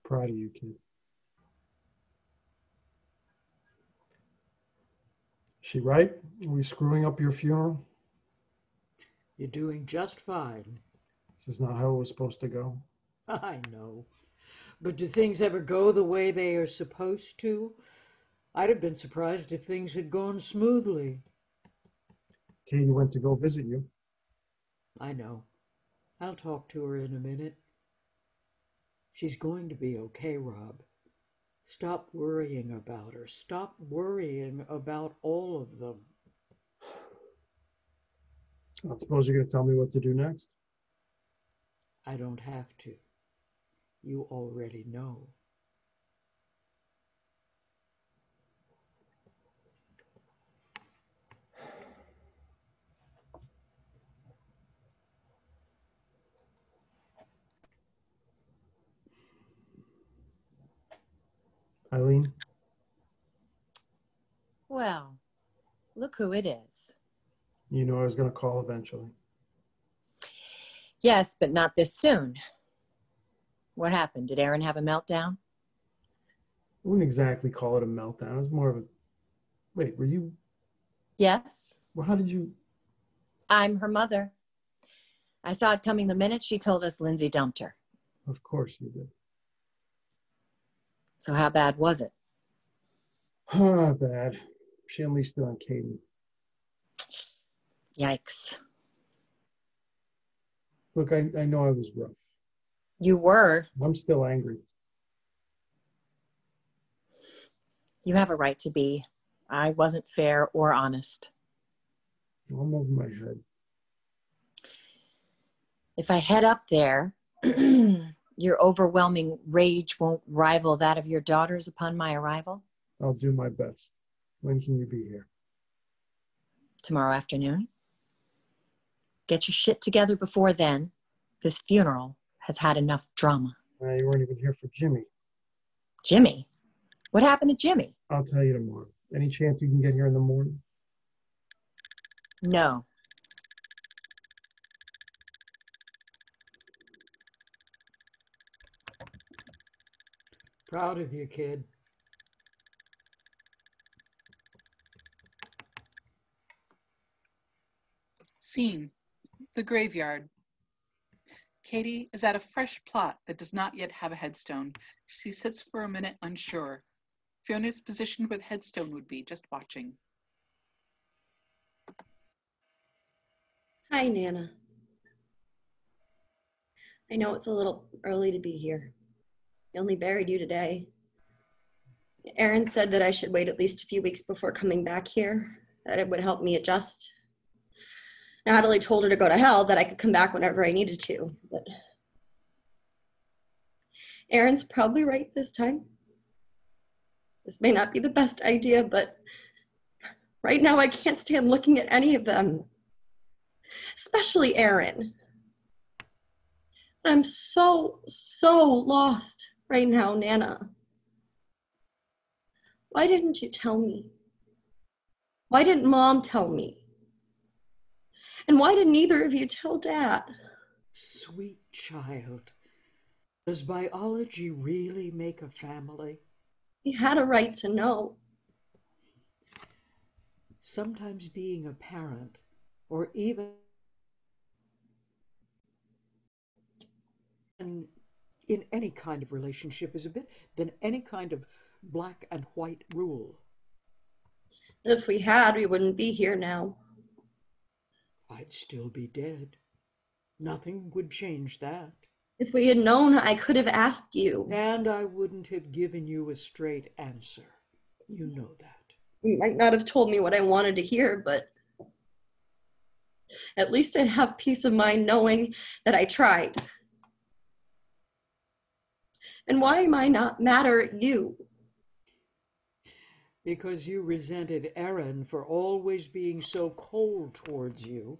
Proud of you, kid. Is she right? Are we screwing up your funeral? You're doing just fine. This is not how it was supposed to go. I know. But do things ever go the way they are supposed to? I'd have been surprised if things had gone smoothly. Katie went to go visit you. I know. I'll talk to her in a minute. She's going to be okay, Rob. Stop worrying about her. Stop worrying about all of them. I suppose you're going to tell me what to do next. I don't have to. You already know. Eileen? Well, look who it is. You know I was going to call eventually. Yes, but not this soon. What happened? Did Erin have a meltdown? I wouldn't exactly call it a meltdown. It was more of a... Wait, were you... Yes. Well, how did you... I'm her mother. I saw it coming the minute she told us Lindsay dumped her. Of course you did. So how bad was it? Bad. She unleashed it on Katie. Yikes. Look, I know I was rough. You were. I'm still angry. You have a right to be. I wasn't fair or honest. I'm over my head. If I head up there, your overwhelming rage won't rival that of your daughters upon my arrival? I'll do my best. When can you be here? Tomorrow afternoon. Get your shit together before then. This funeral has had enough drama. You weren't even here for Jimmy. Jimmy? What happened to Jimmy? I'll tell you tomorrow. Any chance you can get here in the morning? No. Proud of you, kid. Scene: the graveyard. Katie is at a fresh plot that does not yet have a headstone. She sits for a minute unsure. Fiona's position with headstone would be just watching. Hi, Nana. I know it's a little early to be here. I only buried you today. Erin said that I should wait at least a few weeks before coming back here, that it would help me adjust. Natalie told her to go to hell, that I could come back whenever I needed to. But Erin's probably right this time. This may not be the best idea, but right now I can't stand looking at any of them, especially Erin. I'm so lost right now, Nana. Why didn't you tell me? Why didn't Mom tell me? And why did neither of you tell Dad? Sweet child. Does biology really make a family? You had a right to know. Sometimes being a parent, or even in any kind of relationship, is a bit than any kind of black and white rule. If we had, we wouldn't be here now. I'd still be dead. Nothing would change that. If we had known, I could have asked you. And I wouldn't have given you a straight answer. You know that. You might not have told me what I wanted to hear, but at least I'd have peace of mind knowing that I tried. And why am I not madder at you? Because you resented Erin for always being so cold towards you,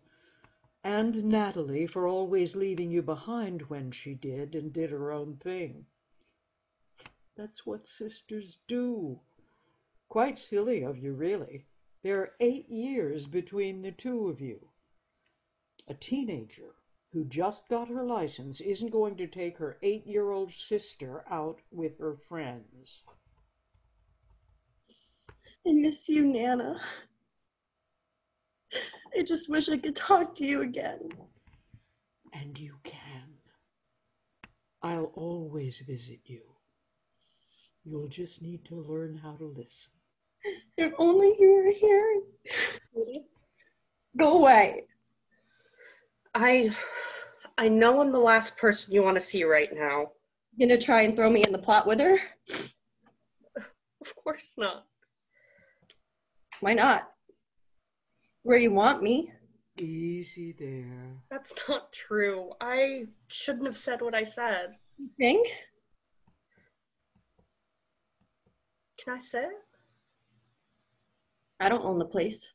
and Natalie for always leaving you behind when she did and did her own thing. That's what sisters do. Quite silly of you, really. There are 8 years between the two of you. A teenager who just got her license isn't going to take her 8-year-old sister out with her friends. I miss you, Nana. I just wish I could talk to you again. And you can. I'll always visit you. You'll just need to learn how to listen. If only you were here. Go away. I know I'm the last person you want to see right now. You gonna try and throw me in the plot with her? Of course not. Why not? Where you want me. Easy there. That's not true. I shouldn't have said what I said. You think? Can I say it? I don't own the place.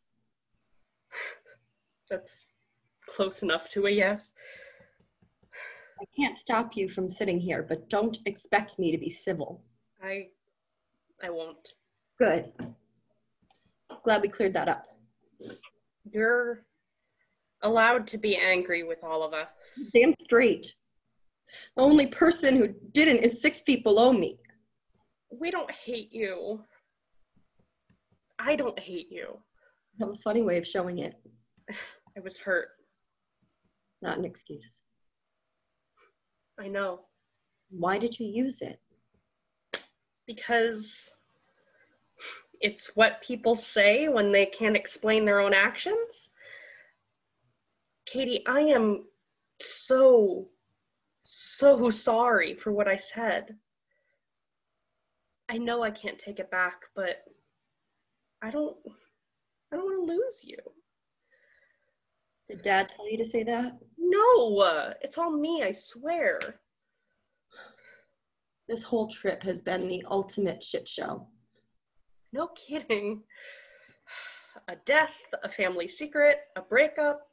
That's close enough to a yes. I can't stop you from sitting here, but don't expect me to be civil. I won't. Good. Glad we cleared that up. You're allowed to be angry with all of us. Damn straight. The only person who didn't is 6 feet below me. We don't hate you. I don't hate you. I have a funny way of showing it. I was hurt. Not an excuse. I know. Why did you use it? Because it's what people say when they can't explain their own actions. Katie, I am so sorry for what I said. I know I can't take it back, but I don't want to lose you. Did Dad tell you to say that? No, it's all me, I swear. This whole trip has been the ultimate shit show. No kidding. A death, a family secret, a breakup,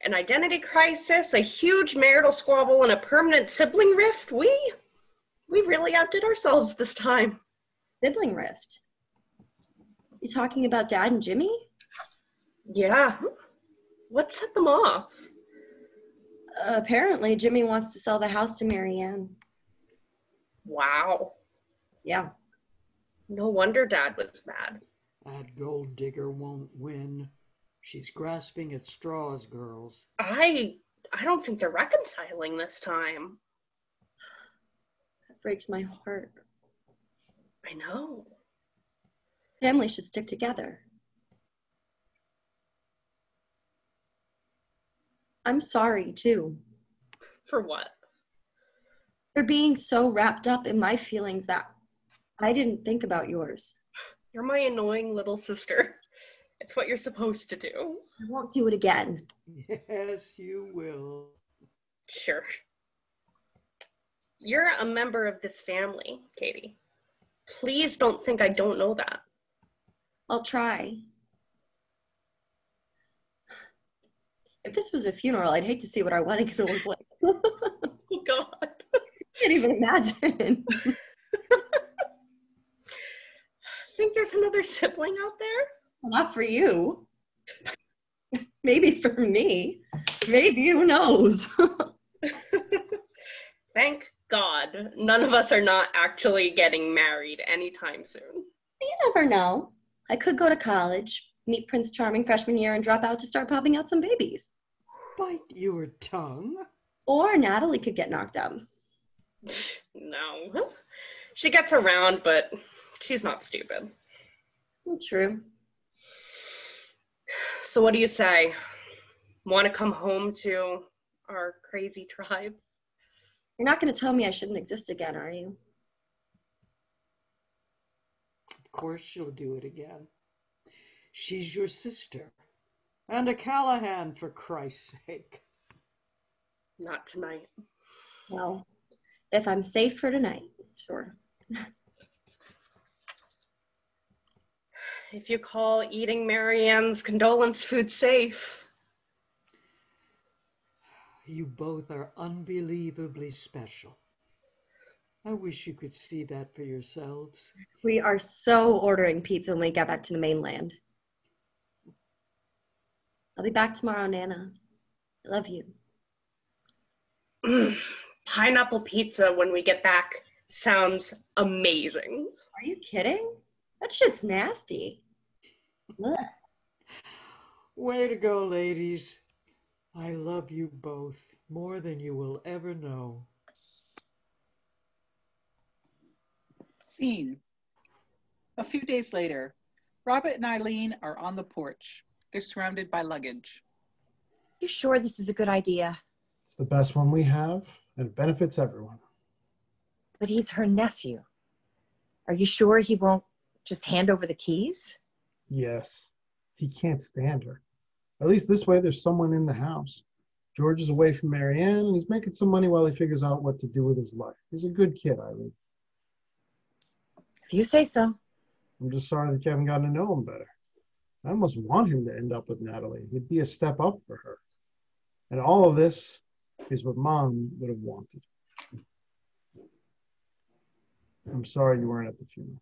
an identity crisis, a huge marital squabble, and a permanent sibling rift. We really outdid ourselves this time. Sibling rift? You talking about Dad and Jimmy? Yeah. What set them off? Apparently, Jimmy wants to sell the house to Marianne. Wow. Yeah. No wonder Dad was mad. That gold digger won't win. She's grasping at straws, girls. I don't think they're reconciling this time. That breaks my heart. I know. Family should stick together. I'm sorry, too. For what? For being so wrapped up in my feelings that I didn't think about yours. You're my annoying little sister. It's what you're supposed to do. I won't do it again. Yes, you will. Sure. You're a member of this family, Katie. Please don't think I don't know that. I'll try. If this was a funeral, I'd hate to see what our weddings will look like. Oh, God. I can't even imagine. Think there's another sibling out there? Well, not for you. Maybe for me. Maybe, who knows? Thank God none of us are not actually getting married anytime soon. You never know. I could go to college, meet Prince Charming freshman year and drop out to start popping out some babies. Bite your tongue. Or Natalie could get knocked up. No. She gets around, but she's not stupid. True. So what do you say? Want to come home to our crazy tribe? You're not going to tell me I shouldn't exist again, are you? Of course she'll do it again. She's your sister. And a Callahan, for Christ's sake. Not tonight. Well, if I'm safe for tonight, sure. If you call eating Marianne's condolence food safe. You both are unbelievably special. I wish you could see that for yourselves. We are so ordering pizza when we get back to the mainland. I'll be back tomorrow, Nana. I love you. Pineapple pizza when we get back sounds amazing. Are you kidding? That shit's nasty. Ugh. Way to go, ladies. I love you both more than you will ever know. Scene. A few days later, Robert and Eileen are on the porch. They're surrounded by luggage. You sure this is a good idea? It's the best one we have, and it benefits everyone. But he's her nephew. Are you sure he won't just hand over the keys? Yes. He can't stand her. At least this way there's someone in the house. George is away from Marianne, and he's making some money while he figures out what to do with his life. He's a good kid, Eileen. If you say so. I'm just sorry that you haven't gotten to know him better. I almost want him to end up with Natalie. He'd be a step up for her. And all of this is what Mom would have wanted. I'm sorry you weren't at the funeral.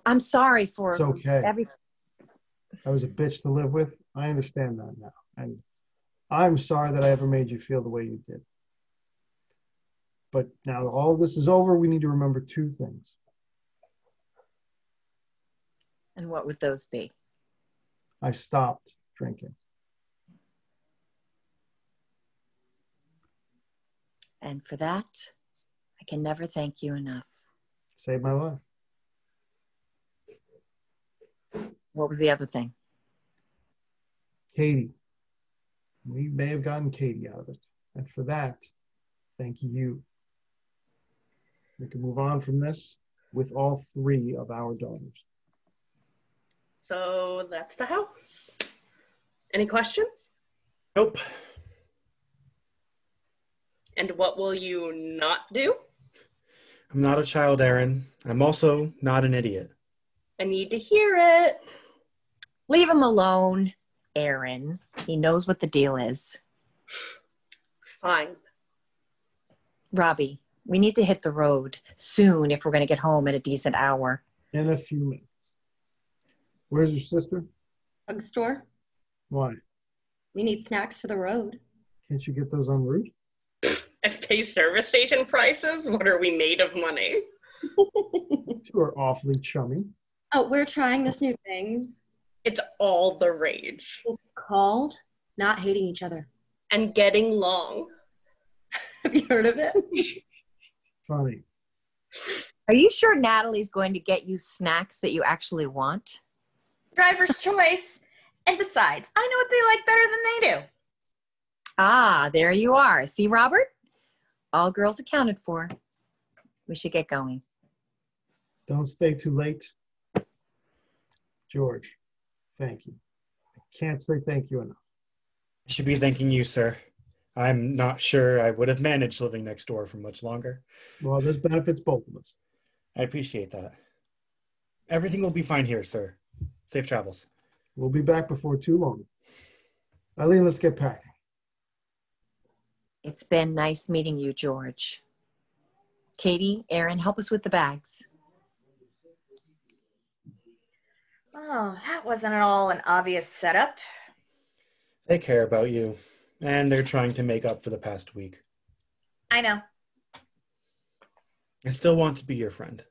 I'm sorry for It's okay. everything. I was a bitch to live with. I understand that now. And I'm sorry that I ever made you feel the way you did. But now all of this is over, we need to remember two things. And what would those be? I stopped drinking. And for that, I can never thank you enough. Saved my life. What was the other thing? Katie. We may have gotten Katie out of it. And for that, thank you. We can move on from this with all three of our daughters. So that's the house. Any questions? Nope. And what will you not do? I'm not a child, Erin. I'm also not an idiot. I need to hear it. Leave him alone, Erin. He knows what the deal is. Fine. Robbie, we need to hit the road soon if we're going to get home at a decent hour. In a few minutes. Where's your sister? Drugstore. Why? We need snacks for the road. Can't you get those en route? And pay service station prices? What are we made of money? You are awfully chummy. Oh, we're trying this new thing. It's all the rage. It's called not hating each other. And getting long. Have you heard of it? Funny. Are you sure Natalie's going to get you snacks that you actually want? Driver's choice. And besides, I know what they like better than they do. Ah, there you are. See, Robert? All girls accounted for. We should get going. Don't stay too late. George, thank you. I can't say thank you enough. I should be thanking you, sir. I'm not sure I would have managed living next door for much longer. Well, this benefits both of us. I appreciate that. Everything will be fine here, sir. Safe travels. We'll be back before too long. Eileen, let's get packing. It's been nice meeting you, George. Katie, Erin, help us with the bags. Oh, that wasn't at all an obvious setup. They care about you, and they're trying to make up for the past week. I know. I still want to be your friend.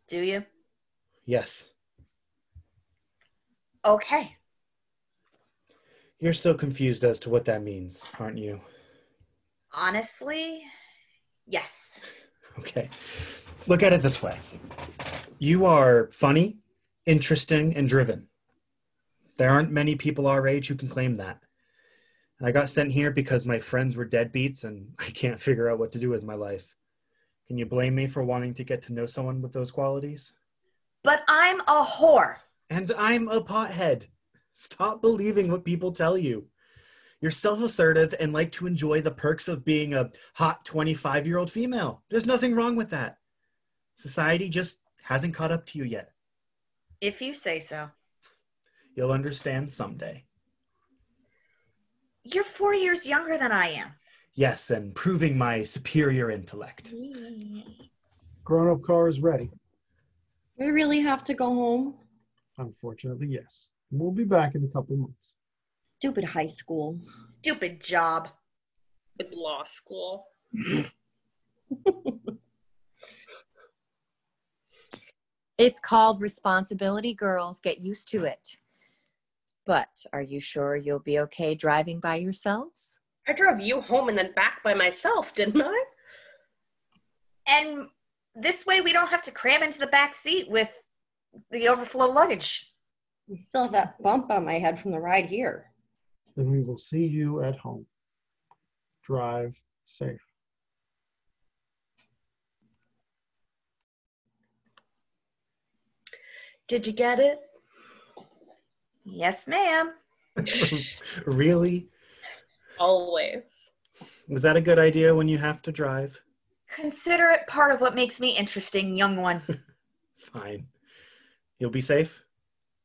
Do you? Yes. Okay. You're still confused as to what that means, aren't you? Honestly, yes. Okay. Look at it this way. You are funny, interesting, and driven. There aren't many people our age who can claim that. I got sent here because my friends were deadbeats and I can't figure out what to do with my life. Can you blame me for wanting to get to know someone with those qualities? But I'm a whore. And I'm a pothead. Stop believing what people tell you. You're self-assertive and like to enjoy the perks of being a hot 25-year-old female. There's nothing wrong with that. Society just hasn't caught up to you yet. If you say so. You'll understand someday. You're 4 years younger than I am. Yes, and proving my superior intellect. Grown-up car is ready. We really have to go home? Unfortunately, yes. We'll be back in a couple months. Stupid high school. Stupid job. With law school. It's called responsibility, girls. Get used to it. But are you sure you'll be okay driving by yourselves? I drove you home and then back by myself, didn't I? And this way we don't have to cram into the back seat with the overflow luggage. I still have that bump on my head from the ride here. Then we will see you at home. Drive safe. Did you get it? Yes, ma'am. Really? Always. Was that a good idea when you have to drive? Consider it part of what makes me interesting, young one. Fine. You'll be safe?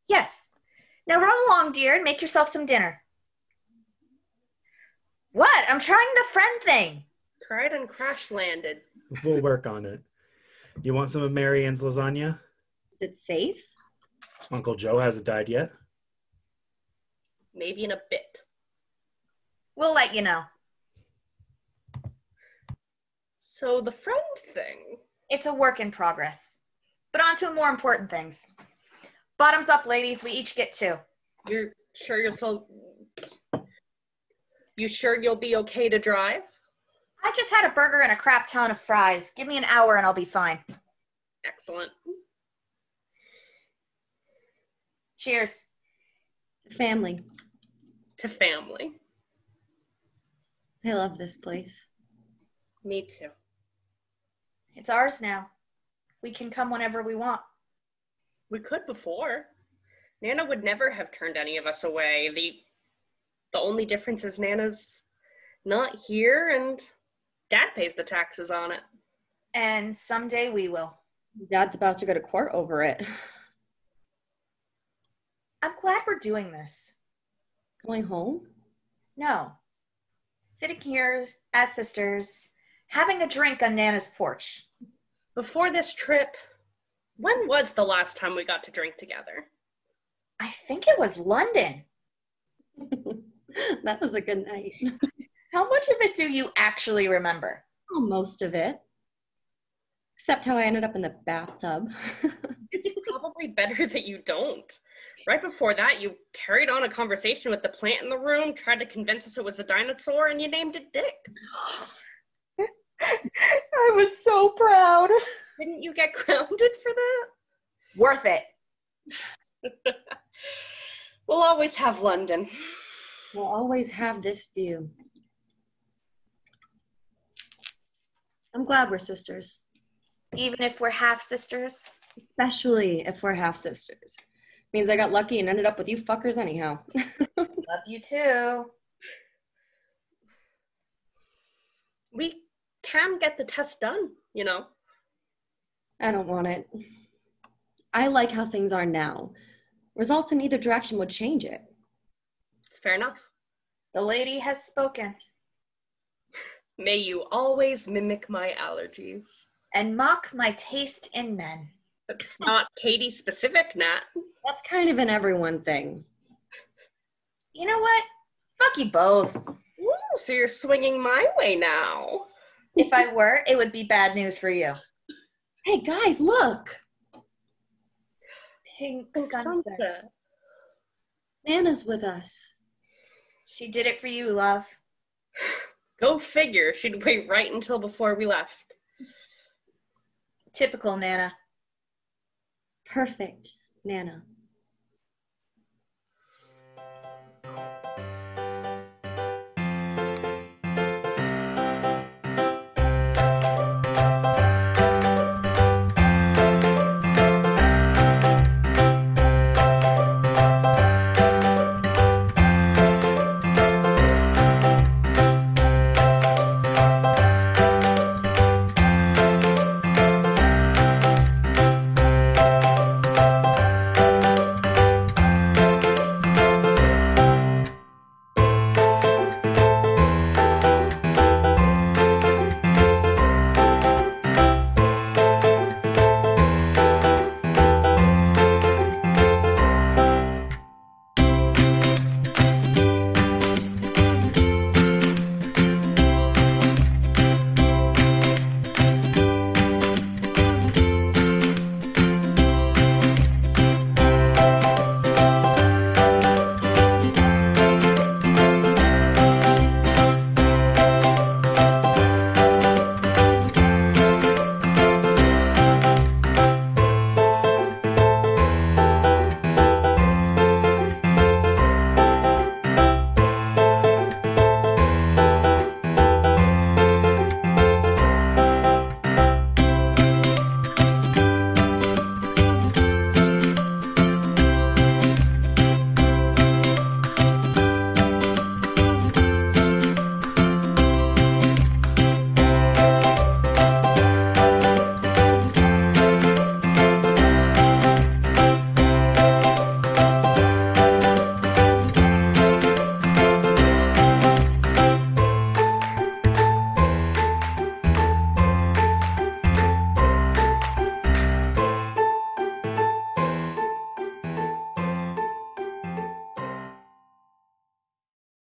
Yes. Now run along, dear, and make yourself some dinner. What? I'm trying the friend thing. Tried and crash landed. We'll work on it. You want some of Mary Ann's lasagna? Is it safe? Uncle Joe hasn't died yet. Maybe in a bit. We'll let you know. So the friend thing. It's a work in progress. But on to more important things. Bottoms up, ladies. We each get 2. You sure you'll be okay to drive? I just had a burger and a crap ton of fries. Give me an hour and I'll be fine. Excellent. Cheers. Family. To family. I love this place. Me too. It's ours now. We can come whenever we want. We could before. Nana would never have turned any of us away. The only difference is Nana's not here and Dad pays the taxes on it. And someday we will. Dad's about to go to court over it. I'm glad we're doing this. Going home? No. Sitting here as sisters, having a drink on Nana's porch. Before this trip, when was the last time we got to drink together? I think it was London. That was a good night. How much of it do you actually remember? Oh, most of it. Except how I ended up in the bathtub. It's probably better that you don't. Right before that, you carried on a conversation with the plant in the room, tried to convince us it was a dinosaur, and you named it Dick. I was so proud. Didn't you get grounded for that? Worth it. We'll always have London. We'll always have this view. I'm glad we're sisters. Even if we're half sisters. Especially if we're half sisters. Means I got lucky and ended up with you fuckers anyhow. Love you too. We can get the test done, you know. I don't want it. I like how things are now. Results in either direction would change it. It's fair enough. The lady has spoken. May you always mimic my allergies. And mock my taste in men. That's not Katie specific, Nat. That's kind of an everyone thing. You know what? Fuck you both. Ooh, so you're swinging my way now. If I were, it would be bad news for you. Hey, guys, look. Pink Sunset. sunset. Nana's with us. She did it for you, love. Go figure. She'd wait right until before we left. Typical Nana. Perfect, Nana.